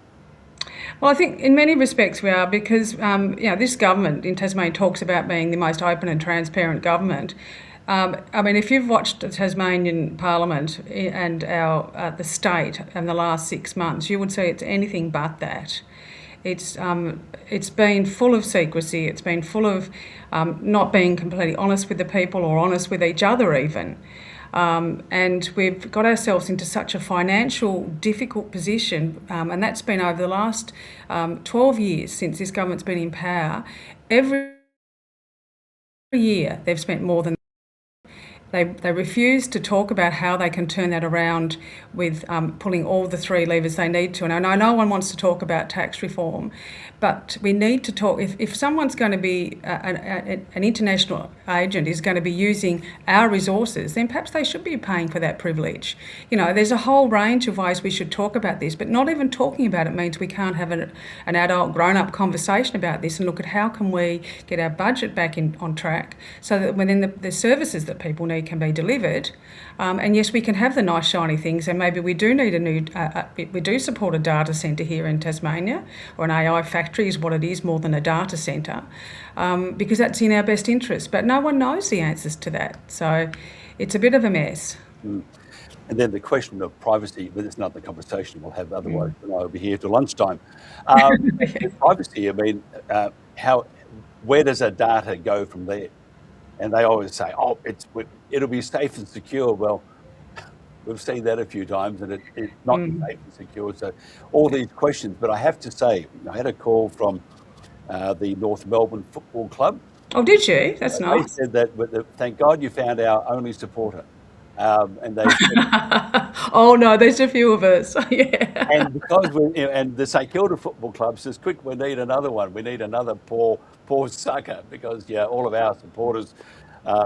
Well, I think in many respects we are, because this government in Tasmania talks about being the most open and transparent government. I mean, if you've watched the Tasmanian Parliament and the state in the last 6 months, you would see it's anything but that. It's been full of secrecy. It's been full of not being completely honest with the people or honest with each other even. And we've got ourselves into such a financial difficult position, and that's been over the last 12 years since this government's been in power. Every year they've spent more than They refuse to talk about how they can turn that around with pulling all the three levers they need to. And I know no one wants to talk about tax reform, but we need to talk. If someone's going to be an international agent is going to be using our resources, then perhaps they should be paying for that privilege. You know, there's a whole range of ways we should talk about this, but not even talking about it means we can't have an adult, grown-up conversation about this and look at how can we get our budget back on track so that within the services that people need can be delivered. And yes, we can have the nice shiny things, and maybe we do need we do support a data centre here in Tasmania, or an AI factory is what it is more than a data centre, because that's in our best interest. But no one knows the answers to that, so it's a bit of a mess. And then the question of privacy, but it's not the conversation we'll have otherwise, and I'll be here till lunchtime. Privacy, I mean, where does our data go from there? And they always say, oh, it'll be safe and secure. Well, we've seen that a few times, and it's not safe and secure. So all these questions, but I have to say, I had a call from the North Melbourne Football Club. Oh, did you? That's nice. They said that, thank God you found our only supporter. And they said, oh no, there's a few of us. Yeah. And because and the St Kilda Football Club says, quick, we need another one. We need another poor sucker, because all of our supporters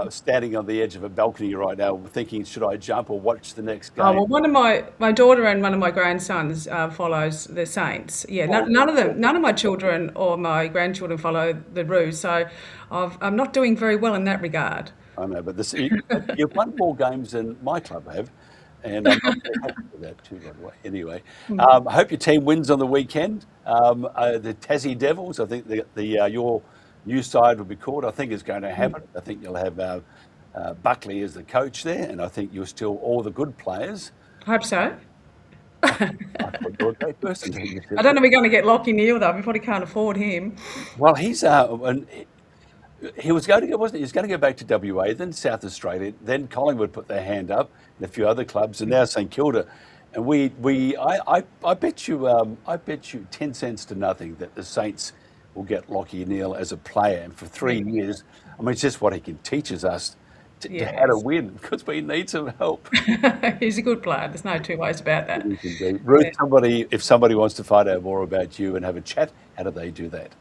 standing on the edge of a balcony right now thinking, should I jump or watch the next game? Oh, well, one of my daughter and one of my grandsons follows the Saints. Yeah, none of my children or my grandchildren follow the Roos, so I'm not doing very well in that regard. I know, but you've won more games than my club have, and I'm not very happy with that too, by the way. Anyway, I hope your team wins on the weekend. The Tassie Devils, I think your new side will be called. I think it's going to happen. I think you'll have Buckley as the coach there, and I think you'll still all the good players. I hope so. I thought you're a great person. I don't know if we're going to get Lockie Neal though. We probably can't afford him. Well, he's he was going to go, wasn't he? He was going to go back to WA, then South Australia, then Collingwood put their hand up, and a few other clubs, and now St Kilda. And I bet you 10 cents to nothing that the Saints will get Lockie Neal as a player, and for 3 years, I mean, it's just what he can teach us to how to win, because we need some help. He's a good player. There's no two ways about that. Ruth, if somebody wants to find out more about you and have a chat, how do they do that?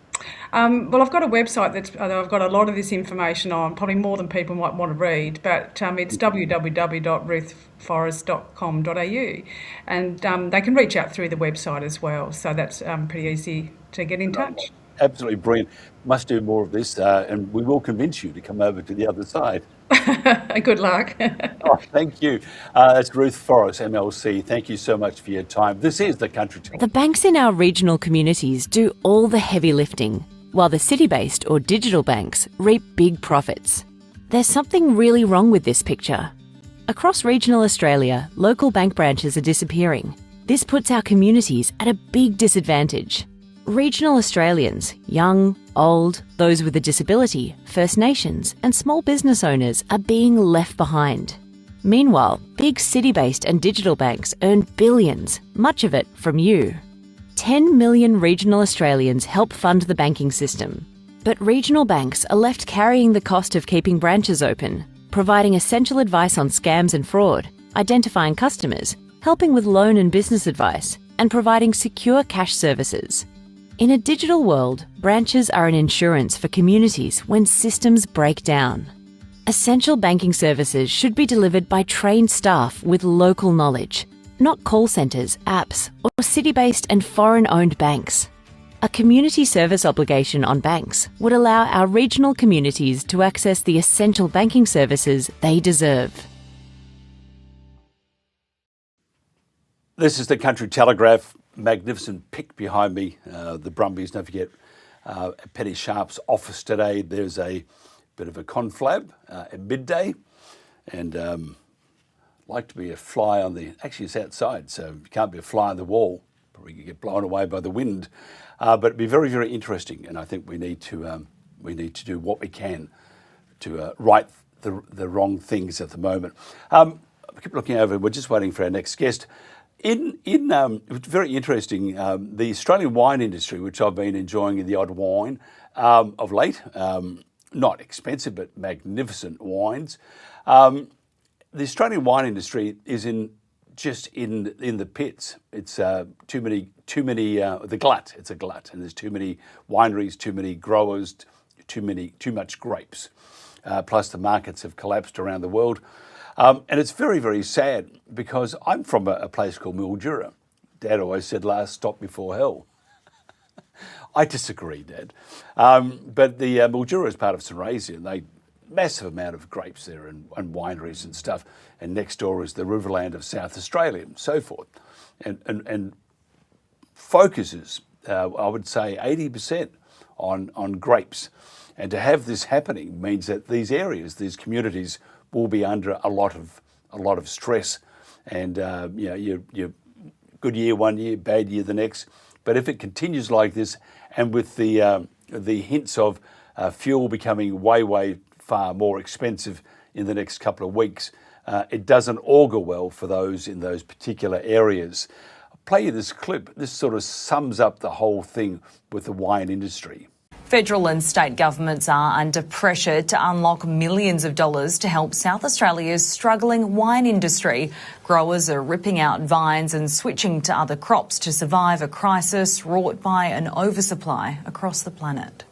Well, I've got a website that I've got a lot of this information on, probably more than people might want to read, but it's www.ruthforrest.com.au, and they can reach out through the website as well, so that's pretty easy to get in touch. Absolutely brilliant. Must do more of this, and we will convince you to come over to the other side. Good luck. Oh, thank you. That's Ruth Forrest, MLC. Thank you so much for your time. This is The Country Talk. The banks in our regional communities do all the heavy lifting, while the city-based or digital banks reap big profits. There's something really wrong with this picture. Across regional Australia, local bank branches are disappearing. This puts our communities at a big disadvantage. Regional Australians, young, old, those with a disability, First Nations and small business owners are being left behind. Meanwhile, big city-based and digital banks earn billions, much of it from you. 10 million regional Australians help fund the banking system. But regional banks are left carrying the cost of keeping branches open, providing essential advice on scams and fraud, identifying customers, helping with loan and business advice, and providing secure cash services. In a digital world, branches are an insurance for communities when systems break down. Essential banking services should be delivered by trained staff with local knowledge, not call centres, apps, or city-based and foreign-owned banks. A community service obligation on banks would allow our regional communities to access the essential banking services they deserve. This is the Country Telegraph. Magnificent pic behind me. The Brumbies, don't forget, at Penny Sharp's office today. There's a bit of a conflab at midday, and like to be a fly on the. Actually, it's outside, so you can't be a fly on the wall. Probably get blown away by the wind. But it'd be very, very interesting, and I think we need to do what we can to right the wrong things at the moment. I keep looking over. We're just waiting for our next guest. It's very interesting. The Australian wine industry, which I've been enjoying in the odd wine of late, not expensive but magnificent wines. The Australian wine industry is in the pits. It's too many. The glut. It's a glut, and there's too many wineries, too many growers, too much grapes. Plus, the markets have collapsed around the world. And it's very, very sad because I'm from a place called Mildura. Dad always said last stop before hell. I disagree, Dad. But the Mildura is part of St Razia, and they massive amount of grapes there and wineries and stuff. And next door is the Riverland of South Australia and so forth. And focuses, I would say, 80% on grapes. And to have this happening means that these areas, these communities, will be under a lot of stress, and you're good year one year, bad year the next. But if it continues like this, and with the hints of fuel becoming way far more expensive in the next couple of weeks, it doesn't augur well for those in those particular areas. I'll play you this clip. This sort of sums up the whole thing with the wine industry. Federal and state governments are under pressure to unlock millions of dollars to help South Australia's struggling wine industry. Growers are ripping out vines and switching to other crops to survive a crisis wrought by an oversupply across the planet.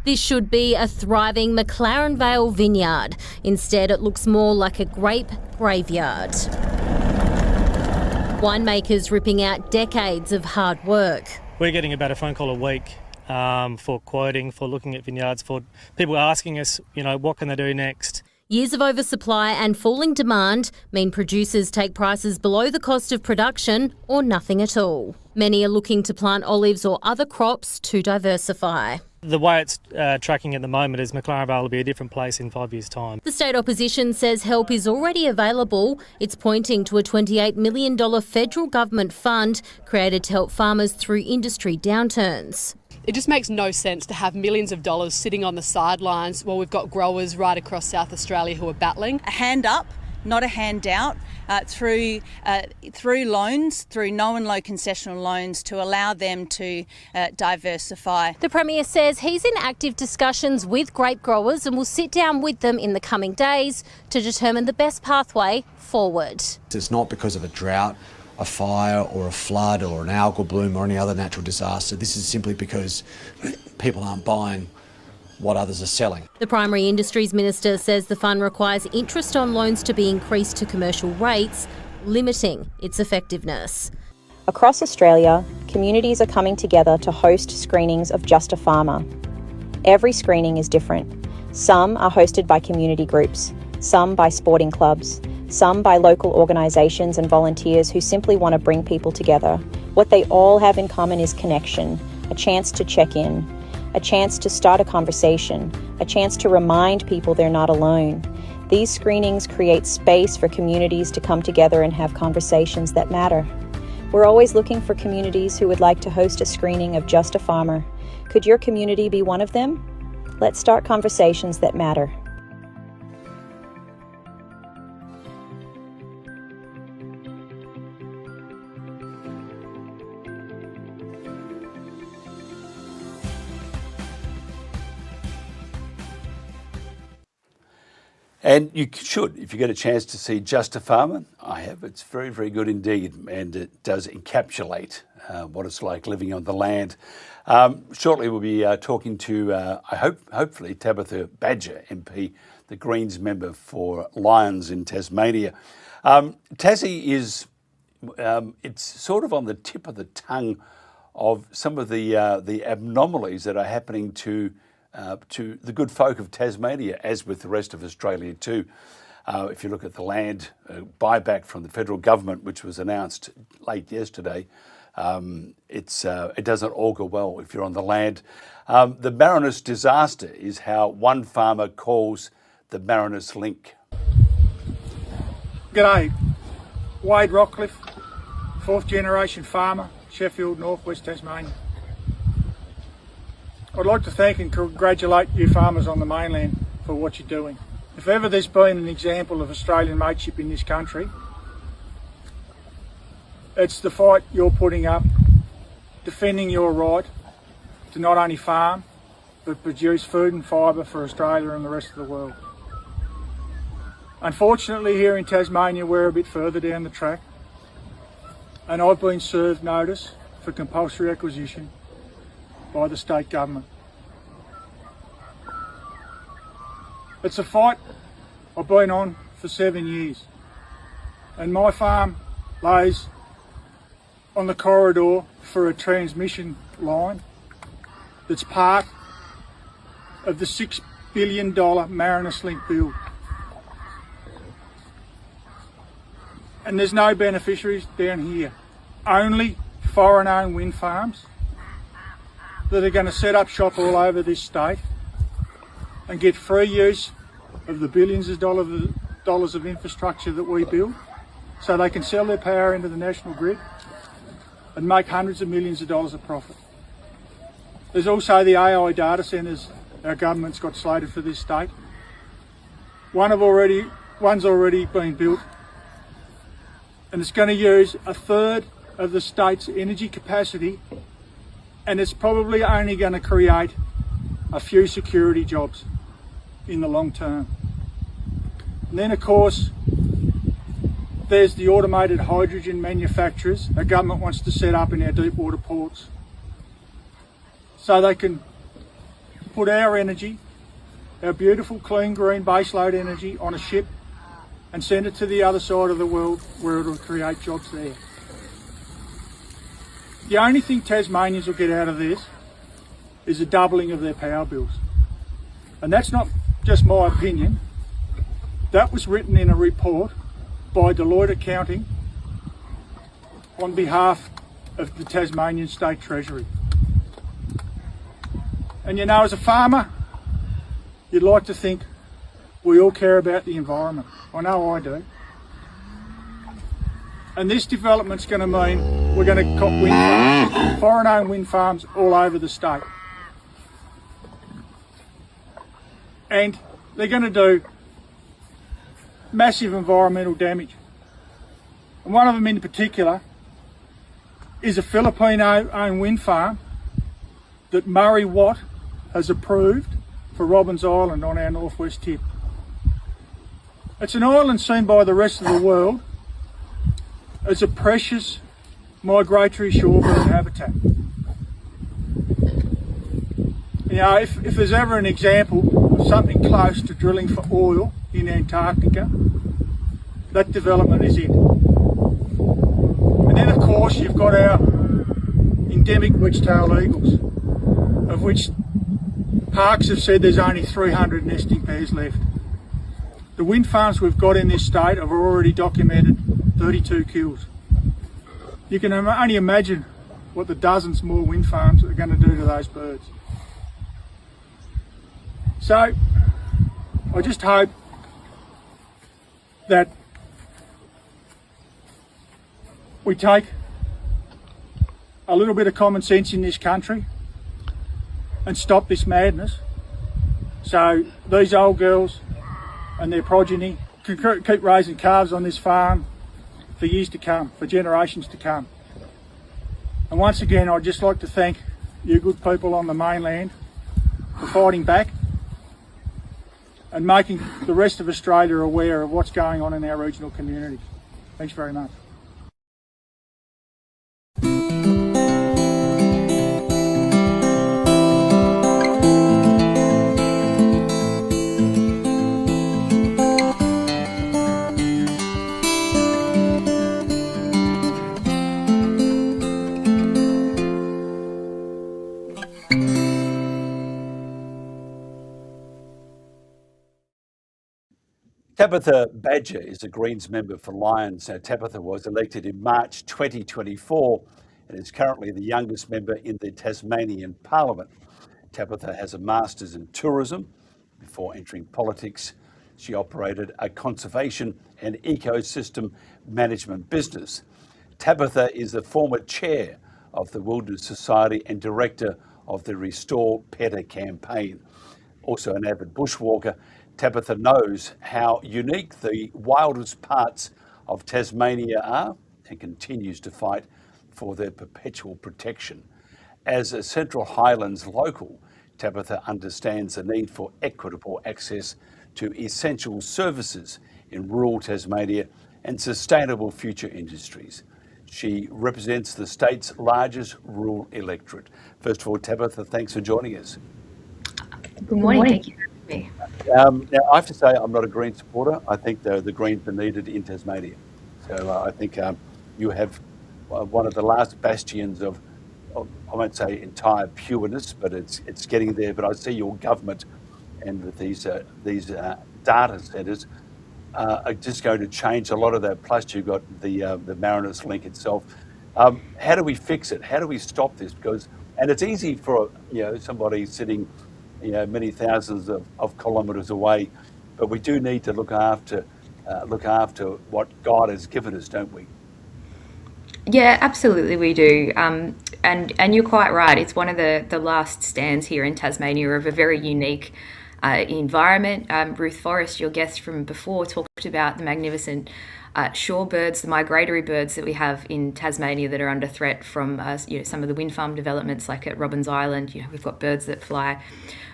This should be a thriving McLaren Vale vineyard. Instead, it looks more like a grape graveyard. Winemakers ripping out decades of hard work. We're getting about a phone call a week for quoting, for looking at vineyards, for people asking us, what can they do next? Years of oversupply and falling demand mean producers take prices below the cost of production or nothing at all. Many are looking to plant olives or other crops to diversify. The way it's tracking at the moment is McLaren Vale will be a different place in 5 years' time. The state opposition says help is already available. It's pointing to a $28 million federal government fund created to help farmers through industry downturns. It just makes no sense to have millions of dollars sitting on the sidelines while we've got growers right across South Australia who are battling. A hand up, not a handout, through loans, through no and low concessional loans to allow them to diversify. The Premier says he's in active discussions with grape growers and will sit down with them in the coming days to determine the best pathway forward. It's not because of a drought, a fire or a flood or an algal bloom or any other natural disaster. This is simply because people aren't buying what others are selling. The Primary Industries Minister says the fund requires interest on loans to be increased to commercial rates, limiting its effectiveness. Across Australia, communities are coming together to host screenings of Just a Farmer. Every screening is different. Some are hosted by community groups, some by sporting clubs, some by local organisations and volunteers who simply want to bring people together. What they all have in common is connection, a chance to check in, a chance to start a conversation, a chance to remind people they're not alone. These screenings create space for communities to come together and have conversations that matter. We're always looking for communities who would like to host a screening of Just a Farmer. Could your community be one of them? Let's start conversations that matter. And you should, if you get a chance to see Just a Farmer. I have. It's very, very good indeed, and it does encapsulate what it's like living on the land. Shortly we'll be talking to, hopefully, Tabitha Badger, MP, the Greens member for Lyons in Tasmania. Tassie is, it's sort of on the tip of the tongue of some of the anomalies that are happening to the good folk of Tasmania, as with the rest of Australia too. If you look at the land buyback from the federal government, which was announced late yesterday, it doesn't augur well if you're on the land. The Marinus disaster is how one farmer calls the Marinus link. G'day, Wade Rockcliffe, 4th generation farmer, Sheffield, northwest Tasmania. I'd like to thank and congratulate you farmers on the mainland for what you're doing. If ever there's been an example of Australian mateship in this country, it's the fight you're putting up, defending your right to not only farm, but produce food and fibre for Australia and the rest of the world. Unfortunately, here in Tasmania, we're a bit further down the track, and I've been served notice for compulsory acquisition by the state government. It's a fight I've been on for 7 years, and my farm lays on the corridor for a transmission line that's part of the $6 billion Marinus link build. And there's no beneficiaries down here, only foreign-owned wind farms that are going to set up shop all over this state and get free use of the billions of dollars of infrastructure that we build, so they can sell their power into the national grid and make hundreds of millions of dollars of profit. There's also the AI data centres our government's got slated for this state. One's already been built, and it's going to use a third of the state's energy capacity, and it's probably only going to create a few security jobs in the long term. And then of course there's the automated hydrogen manufacturers our government wants to set up in our deep water ports, so they can put our energy, our beautiful clean green baseload energy, on a ship and send it to the other side of the world where it'll create jobs there. The only thing Tasmanians will get out of this is a doubling of their power bills. And that's not just my opinion. That was written in a report by Deloitte Accounting on behalf of the Tasmanian State Treasury. And you know, as a farmer, you'd like to think we all care about the environment. I know I do. And this development's going to mean we're going to cop wind farms, foreign-owned wind farms all over the state. And they're going to do massive environmental damage. And one of them in particular is a Filipino-owned wind farm that Murray Watt has approved for Robbins Island on our northwest tip. It's an island seen by the rest of the world as a precious migratory shorebird habitat. You know, if there's ever an example of something close to drilling for oil in Antarctica, that development is it. And then of course you've got our endemic wedge-tailed eagles, of which parks have said there's only 300 nesting pairs left. The wind farms we've got in this state have already documented 32 kills. You can only imagine what the dozens more wind farms are going to do to those birds. So I just hope that we take a little bit of common sense in this country and stop this madness, so these old girls and their progeny can keep raising calves on this farm for years to come, for generations to come. And once again, I'd just like to thank you good people on the mainland for fighting back and making the rest of Australia aware of what's going on in our regional communities. Thanks very much. Tabitha Badger is a Greens member for Lyons. Now, Tabitha was elected in March 2024 and is currently the youngest member in the Tasmanian Parliament. Tabitha has a Master's in Tourism. Before entering politics, she operated a conservation and ecosystem management business. Tabitha is the former chair of the Wilderness Society and director of the Restore PETA campaign. Also an avid bushwalker, Tabitha knows how unique the wildest parts of Tasmania are and continues to fight for their perpetual protection. As a Central Highlands local, Tabitha understands the need for equitable access to essential services in rural Tasmania and sustainable future industries. She represents the state's largest rural electorate. First of all, Tabitha, thanks for joining us. Good morning. Thank you for having me. Now, I have to say I'm not a Green supporter. I think the Greens are needed in Tasmania. So I think you have one of the last bastions of, I won't say entire pureness, but it's getting there. But I see your government and with these data centres are just going to change a lot of that. Plus, you've got the Marinus link itself. How do we fix it? How do we stop this? And it's easy for somebody sitting many thousands of kilometres away, but we do need to look after what God has given us, don't we? Yeah, absolutely we do. And you're quite right. It's one of the last stands here in Tasmania of a very unique environment. Ruth Forrest, your guest from before, talked about the magnificent shorebirds, the migratory birds that we have in Tasmania that are under threat from some of the wind farm developments, like at Robbins Island. We've got birds that fly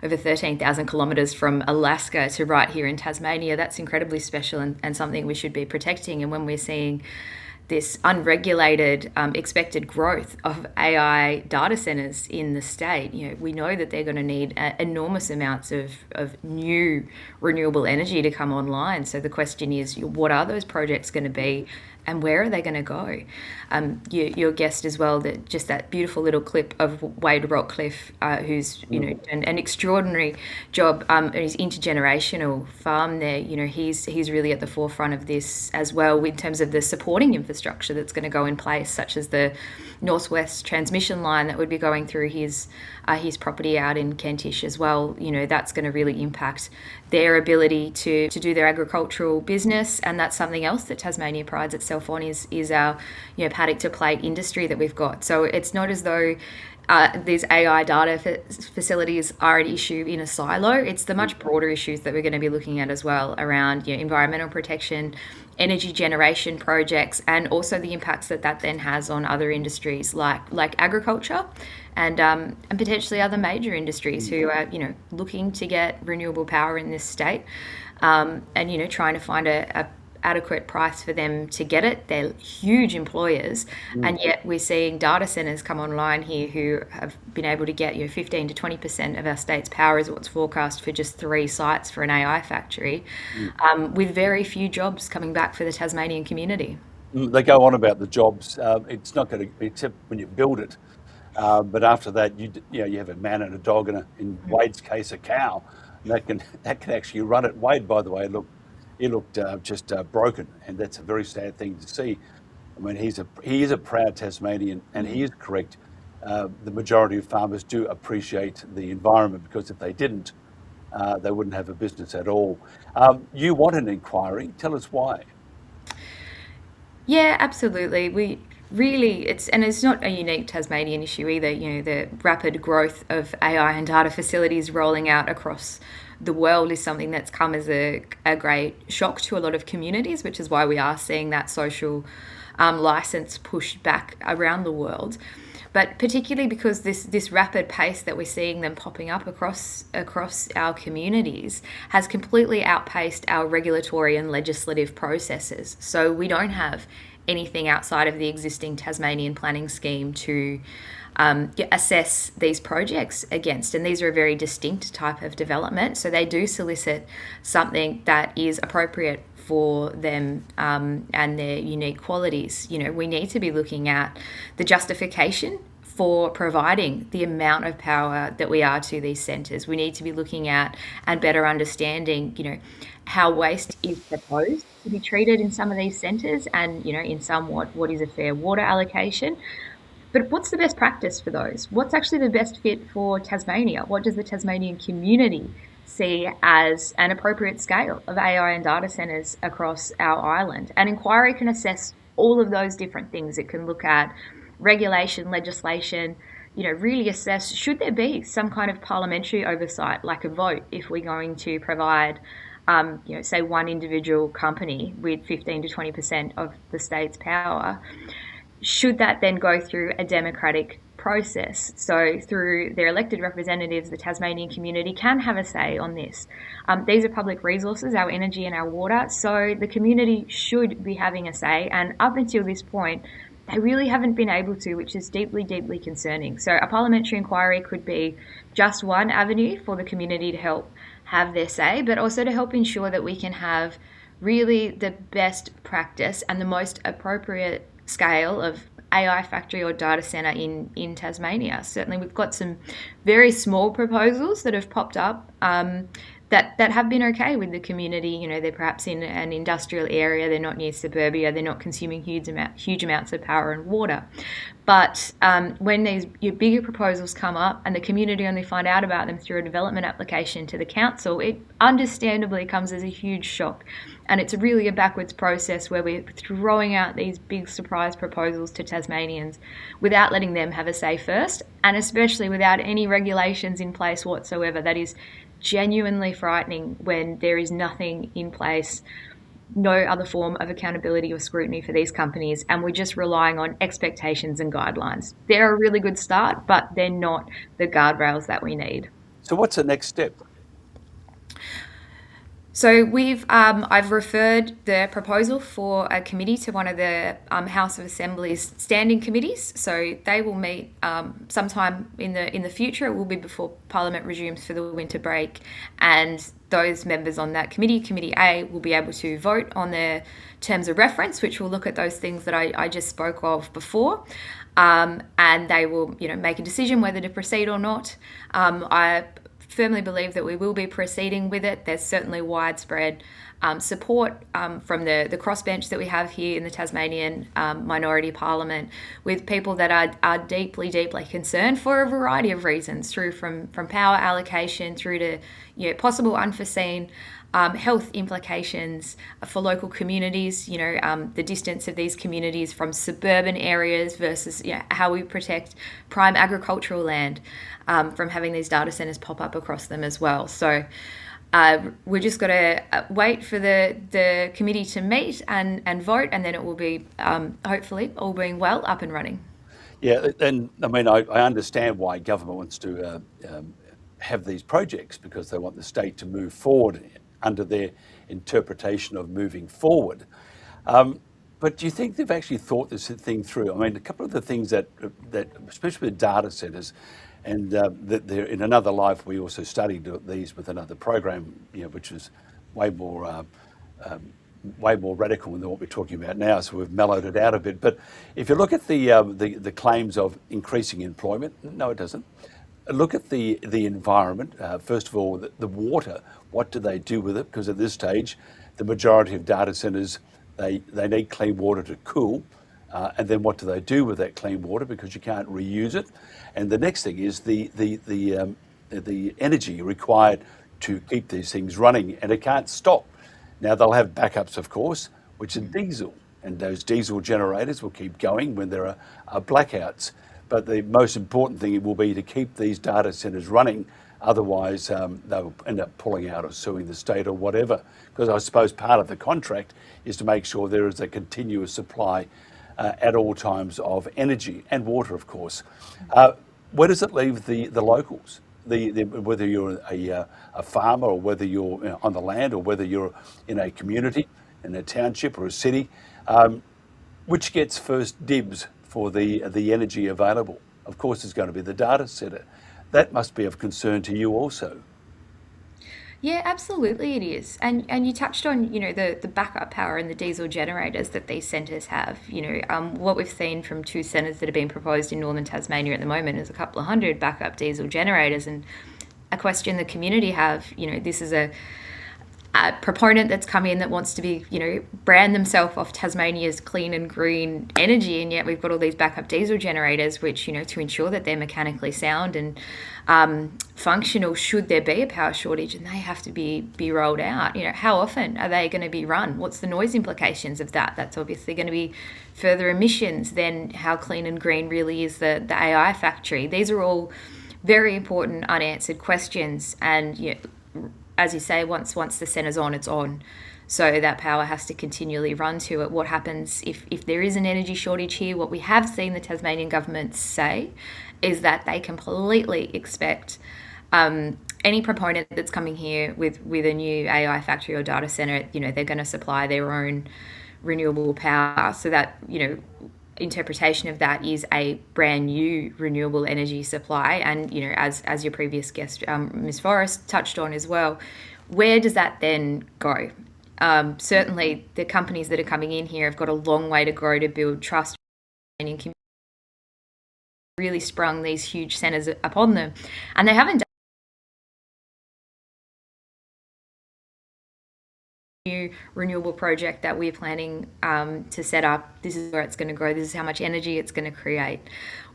over 13,000 kilometres from Alaska to right here in Tasmania. That's incredibly special and something we should be protecting. And when we're seeing this unregulated expected growth of AI data centres in the state, we know that they're going to need enormous amounts of new renewable energy to come online. So the question is, what are those projects going to be and where are they going to go? Your guest as well, that beautiful little clip of Wade Rockcliffe, who's an extraordinary job at his intergenerational farm there. He's really at the forefront of this as well in terms of the supporting infrastructure that's going to go in place, such as the northwest transmission line that would be going through his property out in Kentish as well. That's going to really impact their ability to do their agricultural business, and that's something else that Tasmania prides itself on is our paddock to plate industry that we've got. So it's not as though these AI data facilities are an issue in a silo. It's the much broader issues that we're going to be looking at as well around environmental protection, energy generation projects, and also the impacts that then has on other industries like agriculture and potentially other major industries who are looking to get renewable power in this state, and trying to find a adequate price for them to get it. They're huge employers, and yet we're seeing data centres come online here who have been able to get 15 to 20% of our state's power is what's forecast for just 3 sites for an AI factory, with very few jobs coming back for the Tasmanian community. They go on about the jobs. It's not going to be, except when you build it. But after that, you have a man and a dog, and in Wade's case, a cow, and that can actually run it. Wade, by the way, he looked just broken, and that's a very sad thing to see. I mean, he is a proud Tasmanian, and he is correct. The majority of farmers do appreciate the environment, because if they didn't, they wouldn't have a business at all. You want an inquiry? Tell us why. Yeah, absolutely. It's not a unique Tasmanian issue either. The rapid growth of AI and data facilities rolling out across the world is something that's come as a great shock to a lot of communities, which is why we are seeing that social license pushed back around the world. But particularly because this rapid pace that we're seeing them popping up across our communities has completely outpaced our regulatory and legislative processes. So we don't have anything outside of the existing Tasmanian planning scheme to assess these projects against. And these are a very distinct type of development. So they do solicit something that is appropriate for them and their unique qualities. We need to be looking at the justification for providing the amount of power that we are to these centres. We need to be looking at and better understanding, how waste is proposed to be treated in some of these centres, and, in some what is a fair water allocation. But what's the best practice for those? What's actually the best fit for Tasmania? What does the Tasmanian community see as an appropriate scale of AI and data centres across our island? An inquiry can assess all of those different things. It can look at regulation, legislation, really assess, should there be some kind of parliamentary oversight, like a vote, if we're going to provide, say one individual company with 15 to 20% of the state's power? Should that then go through a democratic process? So through their elected representatives, the Tasmanian community can have a say on this. These are public resources, our energy and our water, so the community should be having a say, and up until this point, they really haven't been able to, which is deeply, deeply concerning. So a parliamentary inquiry could be just one avenue for the community to help have their say, but also to help ensure that we can have really the best practice and the most appropriate scale of AI factory or data centre in Tasmania. Certainly we've got some very small proposals that have popped up that have been okay with the community. They're perhaps in an industrial area, they're not near suburbia, they're not consuming huge amounts of power and water. But when these bigger proposals come up and the community only find out about them through a development application to the council, it understandably comes as a huge shock. And it's really a backwards process where we're throwing out these big surprise proposals to Tasmanians without letting them have a say first, and especially without any regulations in place whatsoever. That is genuinely frightening when there is nothing in place, no other form of accountability or scrutiny for these companies, and we're just relying on expectations and guidelines. They're a really good start, but they're not the guardrails that we need. So what's the next step? So I've referred the proposal for a committee to one of the House of Assembly's standing committees. So they will meet sometime in the future. It will be before Parliament resumes for the winter break, and those members on that committee, Committee A, will be able to vote on their terms of reference, which will look at those things that I just spoke of before. And they will, make a decision whether to proceed or not. I firmly believe that we will be proceeding with it. There's certainly widespread support from the crossbench that we have here in the Tasmanian Minority Parliament, with people that are deeply, deeply concerned for a variety of reasons, from power allocation through to possible unforeseen health implications for local communities, the distance of these communities from suburban areas versus how we protect prime agricultural land from having these data centres pop up across them as well. So we're just got to wait for the committee to meet and vote, and then it will be, hopefully, all being well, up and running. Yeah, and I understand why government wants to have these projects, because they want the state to move forward under their interpretation of moving forward. But do you think they've actually thought this thing through? A couple of the things that especially with data centres, and that they're in another life, we also studied these with another program, which is way more radical than what we're talking about now. So we've mellowed it out a bit. But if you look at the claims of increasing employment, no, it doesn't. Look at the environment. First of all, the water. What do they do with it? Because at this stage, the majority of data centres, they need clean water to cool. And then what do they do with that clean water? Because you can't reuse it. And the next thing is the energy required to keep these things running, and it can't stop. Now they'll have backups, of course, which are diesel, and those diesel generators will keep going when there are blackouts. But the most important thing will be to keep these data centres running. Otherwise, they'll end up pulling out or suing the state or whatever. Because I suppose part of the contract is to make sure there is a continuous supply at all times of energy and water, of course. Where does it leave the locals? Whether you're a farmer, or whether you're on the land, or whether you're in a community, in a township or a city, which gets first dibs for the energy available? Of course, it's going to be the data centre. That must be of concern to you also. Yeah, absolutely it is. And you touched on, the backup power and the diesel generators that these centres have. What we've seen from 2 centres that have been proposed in northern Tasmania at the moment is a couple of hundred backup diesel generators. And a question the community have, this is a proponent that's come in that wants to be, brand themselves off Tasmania's clean and green energy, and yet we've got all these backup diesel generators, which, to ensure that they're mechanically sound and functional should there be a power shortage, and they have to be rolled out. How often are they going to be run? What's the noise implications of that? That's obviously going to be further emissions than how clean and green really is the AI factory. These are all very important unanswered questions, and as you say, once the centre's on, it's on. So that power has to continually run to it. What happens if there is an energy shortage here? What we have seen the Tasmanian government say is that they completely expect any proponent that's coming here with a new AI factory or data centre, they're going to supply their own renewable power. So that, interpretation of that is a brand new renewable energy supply. And, as your previous guest, Ms. Forrest, touched on as well, where does that then go? Certainly the companies that are coming in here have got a long way to go to build trust in community. Really sprung these huge centres upon them, and they haven't done new renewable project that we're planning to set up. This is where it's going to go. This is how much energy it's going to create.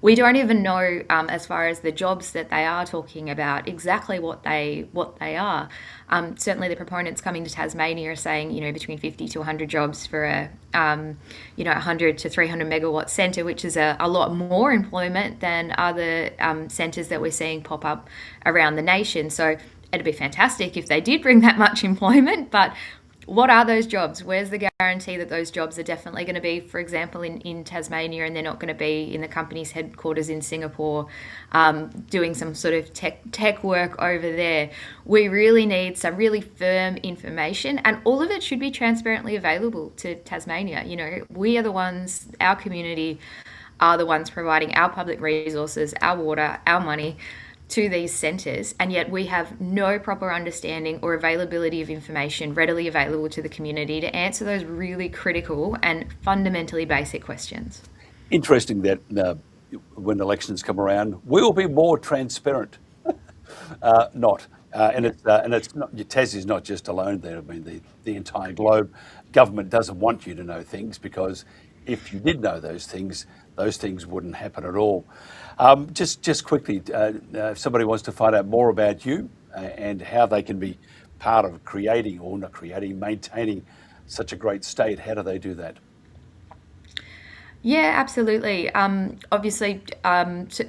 We don't even know, as far as the jobs that they are talking about, exactly what they are. Certainly, the proponents coming to Tasmania are saying, between 50 to 100 jobs for a 100 to 300 megawatt centre, which is a lot more employment than other centres that we're seeing pop up around the nation. So it'd be fantastic if they did bring that much employment, but what are those jobs? Where's the guarantee that those jobs are definitely going to be, for example, in Tasmania, and they're not going to be in the company's headquarters in Singapore doing some sort of tech work over there? We really need some really firm information, and all of it should be transparently available to Tasmania. We are the ones, our community are the ones providing our public resources, our water, our money to these centres, and yet we have no proper understanding or availability of information readily available to the community to answer those really critical and fundamentally basic questions. Interesting that when elections come around, we will be more transparent. And it's not, Tassie's not just alone there. I mean, the entire globe. Government doesn't want you to know things, because if you did know those things wouldn't happen at all. Just quickly, if somebody wants to find out more about you and how they can be part of maintaining such a great state, how do they do that? Yeah, absolutely. Obviously,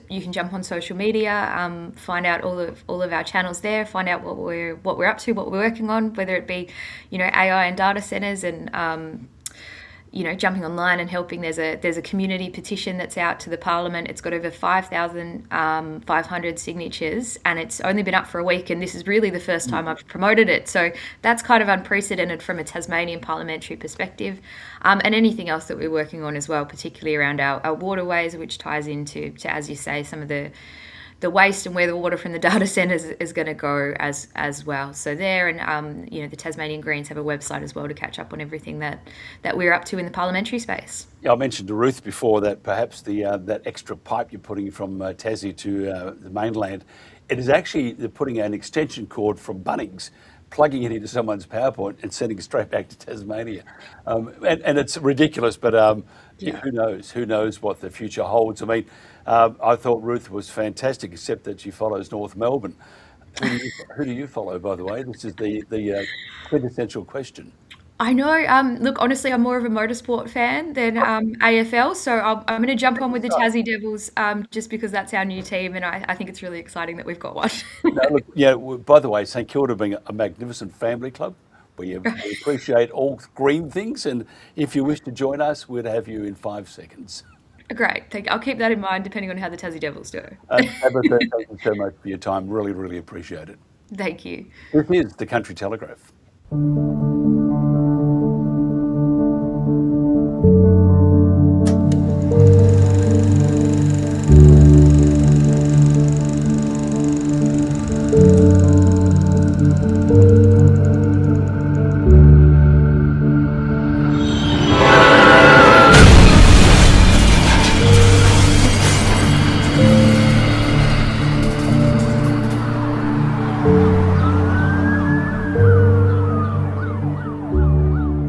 you can jump on social media, find out all of our channels there, find out what we're up to, what we're working on, whether it be, AI and data centers, and jumping online and helping. There's a community petition that's out to the Parliament. It's got over 5,500 signatures, and it's only been up for a week, and this is really the first time I've promoted it. So that's kind of unprecedented from a Tasmanian parliamentary perspective, and anything else that we're working on as well, particularly around our waterways, which ties into, as you say, some of the waste and where the water from the data centres is going to go as well. So there, and the Tasmanian Greens have a website as well to catch up on everything that we're up to in the parliamentary space. Yeah, I mentioned to Ruth before that perhaps that extra pipe you're putting from Tassie to the mainland, it is actually they're putting an extension cord from Bunnings, plugging it into someone's PowerPoint and sending it straight back to Tasmania. And it's ridiculous, but who knows? Who knows what the future holds? I mean, I thought Ruth was fantastic, except that she follows North Melbourne. Who do you follow, by the way? This is the quintessential question. I know. Look, honestly, I'm more of a motorsport fan than AFL, so I'm going to jump on with the Tassie Devils just because that's our new team, and I think it's really exciting that we've got one. By the way, St Kilda being a magnificent family club, we appreciate all green things, and if you wish to join us, we'd have you in 5 seconds. Great. I'll keep that in mind depending on how the Tassie Devils do. Tabitha, thank you so much for your time. Really, really appreciate it. Thank you. This is the Country Telegraph.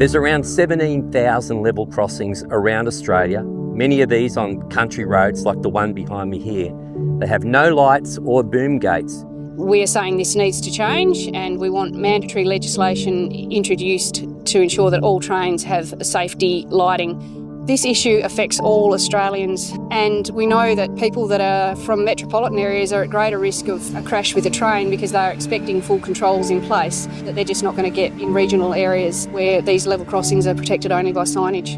There's around 17,000 level crossings around Australia, many of these on country roads like the one behind me here. They have no lights or boom gates. We are saying this needs to change, and we want mandatory legislation introduced to ensure that all trains have safety lighting. This issue affects all Australians, and we know that people that are from metropolitan areas are at greater risk of a crash with a train because they are expecting full controls in place that they're just not going to get in regional areas where these level crossings are protected only by signage.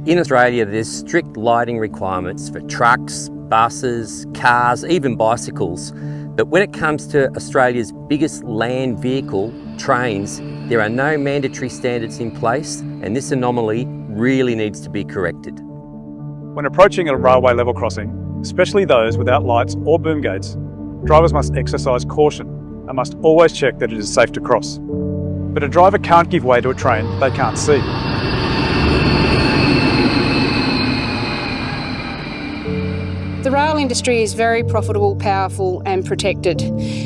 In Australia, there's strict lighting requirements for trucks, buses, cars, even bicycles. But when it comes to Australia's biggest land vehicle, trains, there are no mandatory standards in place, and this anomaly really needs to be corrected. When approaching a railway level crossing, especially those without lights or boom gates, drivers must exercise caution and must always check that it is safe to cross. But a driver can't give way to a train they can't see. The rail industry is very profitable, powerful and protected.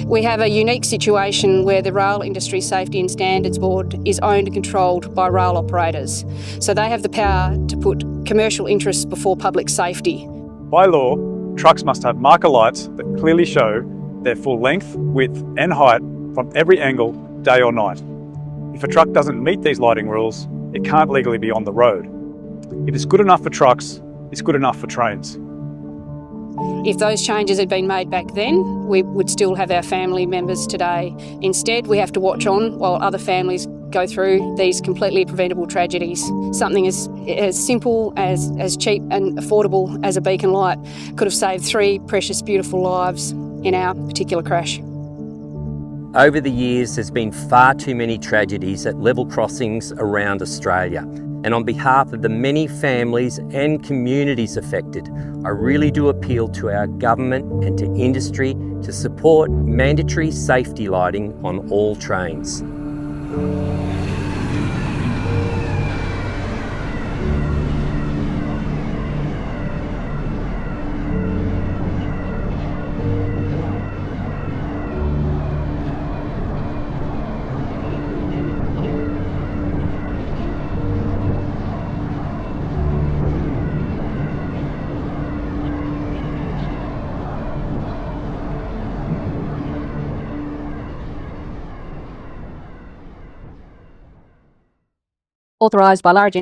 We have a unique situation where the Rail Industry Safety and Standards Board is owned and controlled by rail operators. So they have the power to put commercial interests before public safety. By law, trucks must have marker lights that clearly show their full length, width and height from every angle, day or night. If a truck doesn't meet these lighting rules, it can't legally be on the road. If it's good enough for trucks, it's good enough for trains. If those changes had been made back then, we would still have our family members today. Instead, we have to watch on while other families go through these completely preventable tragedies. Something as simple, as cheap and affordable as a beacon light could have saved 3 precious, beautiful lives in our particular crash. Over the years, there's been far too many tragedies at level crossings around Australia. And on behalf of the many families and communities affected, I really do appeal to our government and to industry to support mandatory safety lighting on all trains. Authorised by large...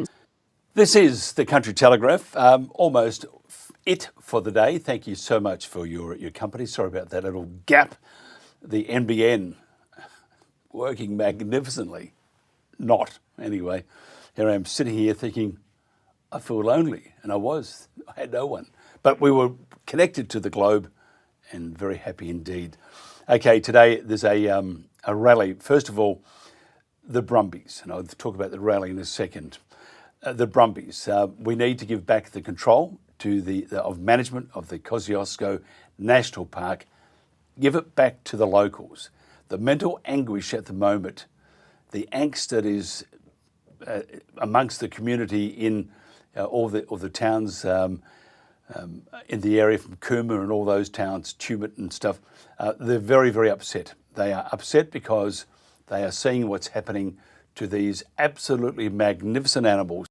This is the Country Telegraph, almost it for the day. Thank you so much for your company. Sorry about that little gap. The NBN working magnificently. Not, anyway. Here I am sitting here thinking, I feel lonely, and I was. I had no one. But we were connected to the globe and very happy indeed. Okay, today there's a rally. First of all, the Brumbies, and I'll talk about the rally in a second. The Brumbies, we need to give back the control to of management of the Kosciuszko National Park. Give it back to the locals. The mental anguish at the moment, the angst that is amongst the community in all the towns in the area from Cooma and all those towns, Tumut and stuff, they're very, very upset. They are upset because they are seeing what's happening to these absolutely magnificent animals,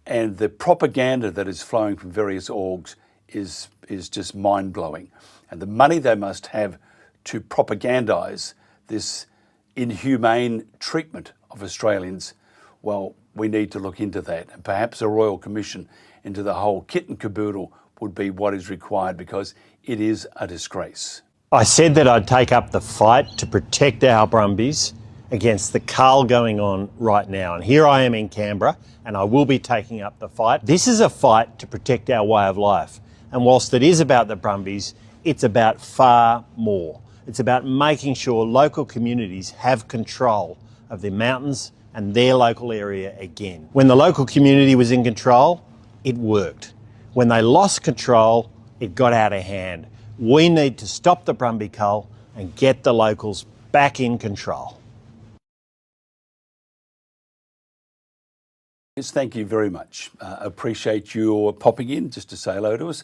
and the propaganda that is flowing from various orgs is just mind-blowing. And the money they must have to propagandise this inhumane treatment of Australians, well, we need to look into that. And perhaps a royal commission into the whole kit and caboodle would be what is required, because it is a disgrace. I said that I'd take up the fight to protect our Brumbies against the cull going on right now. And here I am in Canberra, and I will be taking up the fight. This is a fight to protect our way of life. And whilst it is about the Brumbies, it's about far more. It's about making sure local communities have control of their mountains and their local area again. When the local community was in control, it worked. When they lost control, it got out of hand. We need to stop the Brumby Cull and get the locals back in control. Yes, thank you very much. Appreciate your popping in just to say hello to us.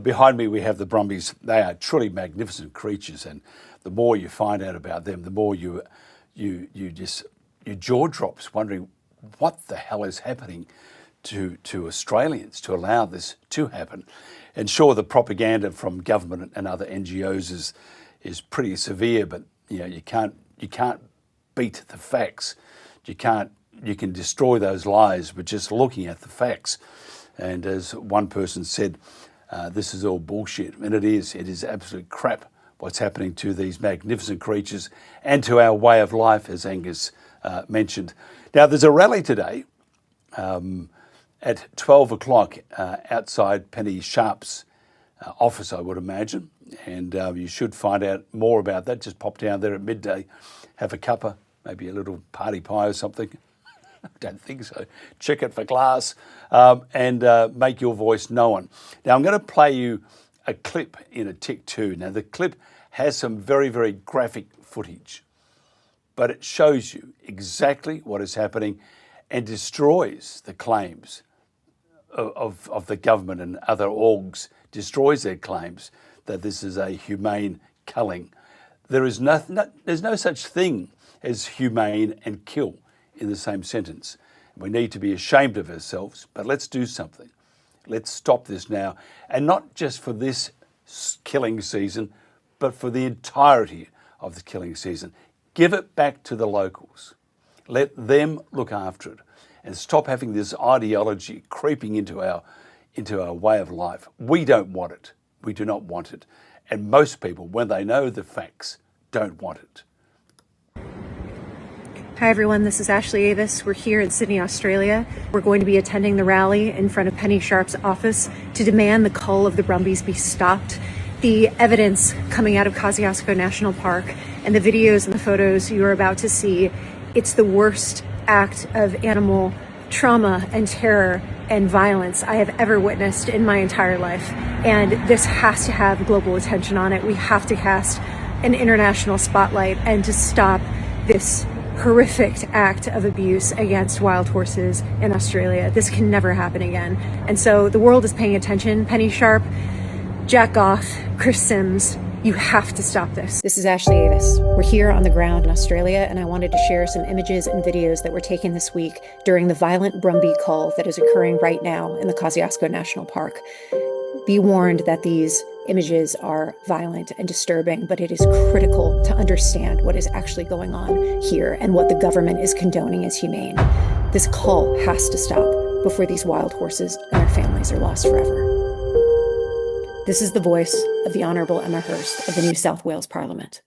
Behind me we have the Brumbies. They are truly magnificent creatures, and the more you find out about them, the more your jaw drops, wondering what the hell is happening to Australians to allow this to happen. And sure, the propaganda from government and other NGOs is pretty severe, but you can't beat the facts. You can destroy those lies with just looking at the facts. And as one person said, this is all bullshit, and it is absolute crap what's happening to these magnificent creatures and to our way of life, as Angus mentioned. Now, there's a rally today at 12 o'clock outside Penny Sharp's office, I would imagine, and you should find out more about that. Just pop down there at midday, have a cuppa, maybe a little party pie or something. I don't think so. Check it for glass and make your voice known. Now, I'm going to play you a clip in a Tick 2. Now, the clip has some very, very graphic footage, but it shows you exactly what is happening and destroys the claims of the government and other orgs, destroys their claims that this is a humane culling. There's no such thing as humane and kill in the same sentence. We need to be ashamed of ourselves, but let's do something. Let's stop this now, and not just for this killing season, but for the entirety of the killing season. Give it back to the locals. Let them look after it, and stop having this ideology creeping into our way of life. We don't want it. We do not want it. And most people, when they know the facts, don't want it. Hi everyone, this is Ashley Avis. We're here in Sydney, Australia. We're going to be attending the rally in front of Penny Sharp's office to demand the cull of the brumbies be stopped. The evidence coming out of Kosciuszko National Park and the videos and the photos you are about to see, it's the worst act of animal trauma and terror and violence I have ever witnessed in my entire life. And this has to have global attention on it. We have to cast an international spotlight and to stop this horrific act of abuse against wild horses in Australia. This can never happen again. And so the world is paying attention. Penny Sharp, Jack Goff, Chris Sims, you have to stop this. This is Ashley Avis. We're here on the ground in Australia, and I wanted to share some images and videos that were taken this week during the violent Brumby Cull that is occurring right now in the Kosciuszko National Park. Be warned that these images are violent and disturbing, but it is critical to understand what is actually going on here and what the government is condoning as humane. This cull has to stop before these wild horses and their families are lost forever. This is the voice of the Honourable Emma Hurst of the New South Wales Parliament.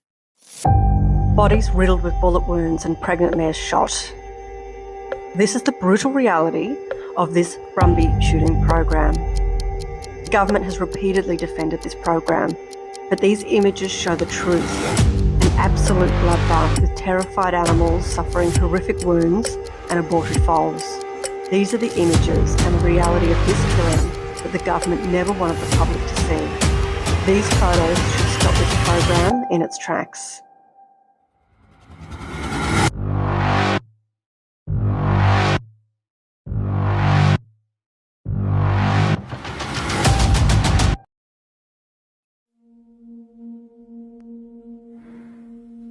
Bodies riddled with bullet wounds and pregnant mares shot. This is the brutal reality of this Brumby shooting program. The government has repeatedly defended this program, but these images show the truth. An absolute bloodbath with terrified animals suffering horrific wounds and aborted foals. These are the images and the reality of this killing that the government never wanted the public to see. These photos should stop this program in its tracks.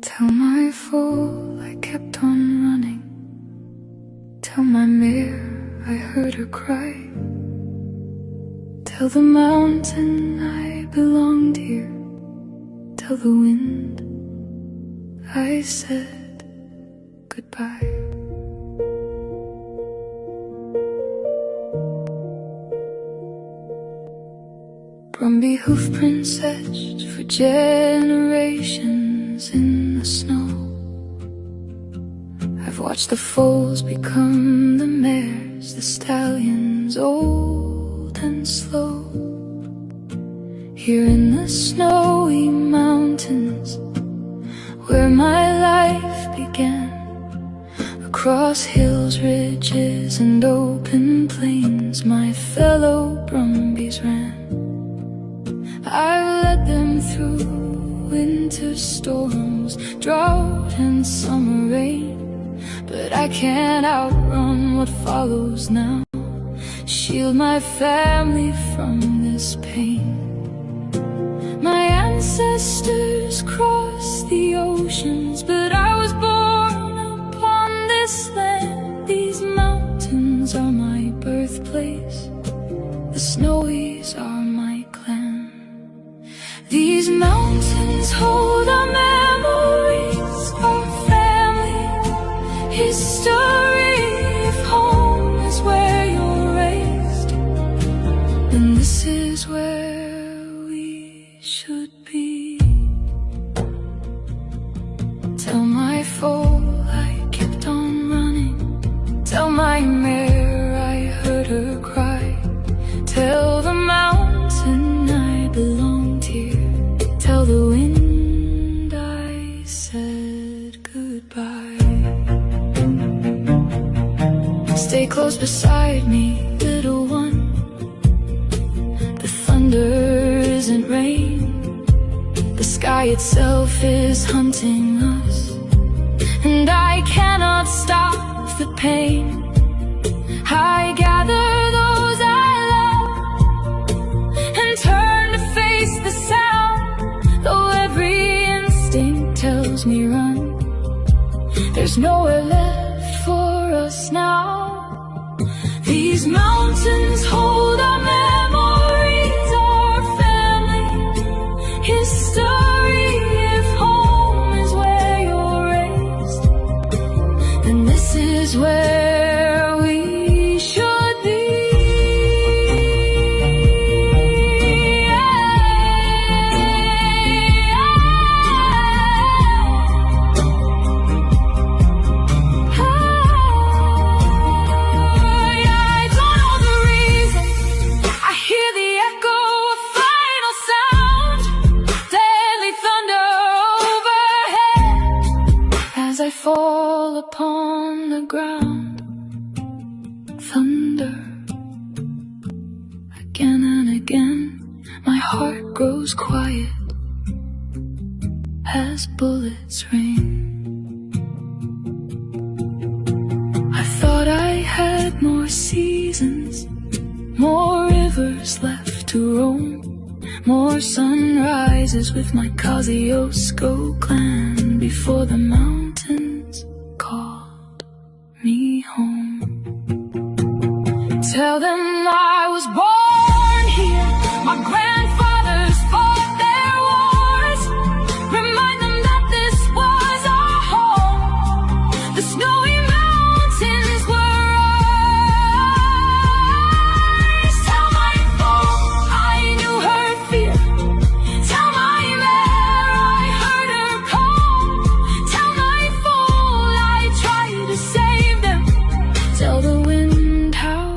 Tell my fool I kept on running. Tell my mare I heard her cry. Tell the mountain I belonged here. Tell the wind I said goodbye. Brumby hoofprints etched for generations in the snow. I've watched the foals become the mares, the stallions old and slow. Here in the snowy mountains where my life began, across hills, ridges and open plains my fellow brumbies ran. I've led them through winter storms, drought and summer rain, but I can't outrun what follows now. Shield my family from this pain. My ancestors crossed the oceans, but I was born upon this land. These mountains These mountains hold our memories, our family history. If home is where you're raised, then this is where we should be. Tell my foal I kept on running. Tell my mare I heard her cry. Tell the mountain I belonged here. Tell the wind I said goodbye. Stay close beside me, little one. The thunder isn't rain. The sky itself is hunting us, and I cannot stop the pain. I gather those I love and turn to face the sound. Though every instinct tells me run, there's nowhere left for us now. These mountains hold our memories, our family history. If home is where you're raised, then this is where we should be. I don't know the reason. I hear the echo of final sound, deadly thunder overhead as I fall upon the ground. Thunder again and again. My heart grows quiet as bullets rain. I thought I had more seasons, more rivers left to roam, more sunrises with my Kosciuszko clan before the mountains called me home. Tell them I was born here, my grandfathers fought their wars. Remind them that this was our home. The snowy mountains were ours. Tell my foal I knew her fear. Tell my mare I heard her call. Tell my foal I tried to save them. Tell the wind how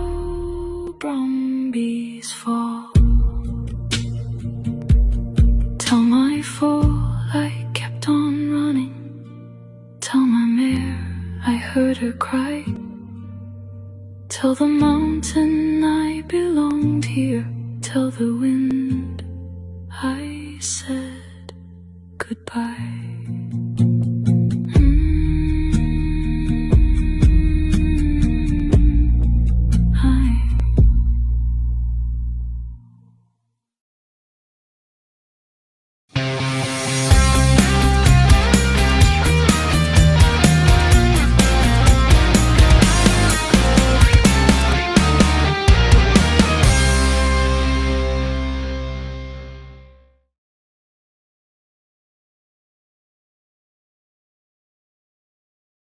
brumbies fall. Tell my foal I kept on running. Tell my mare I heard her cry. Tell the mountain I belonged here. Tell the wind I said goodbye.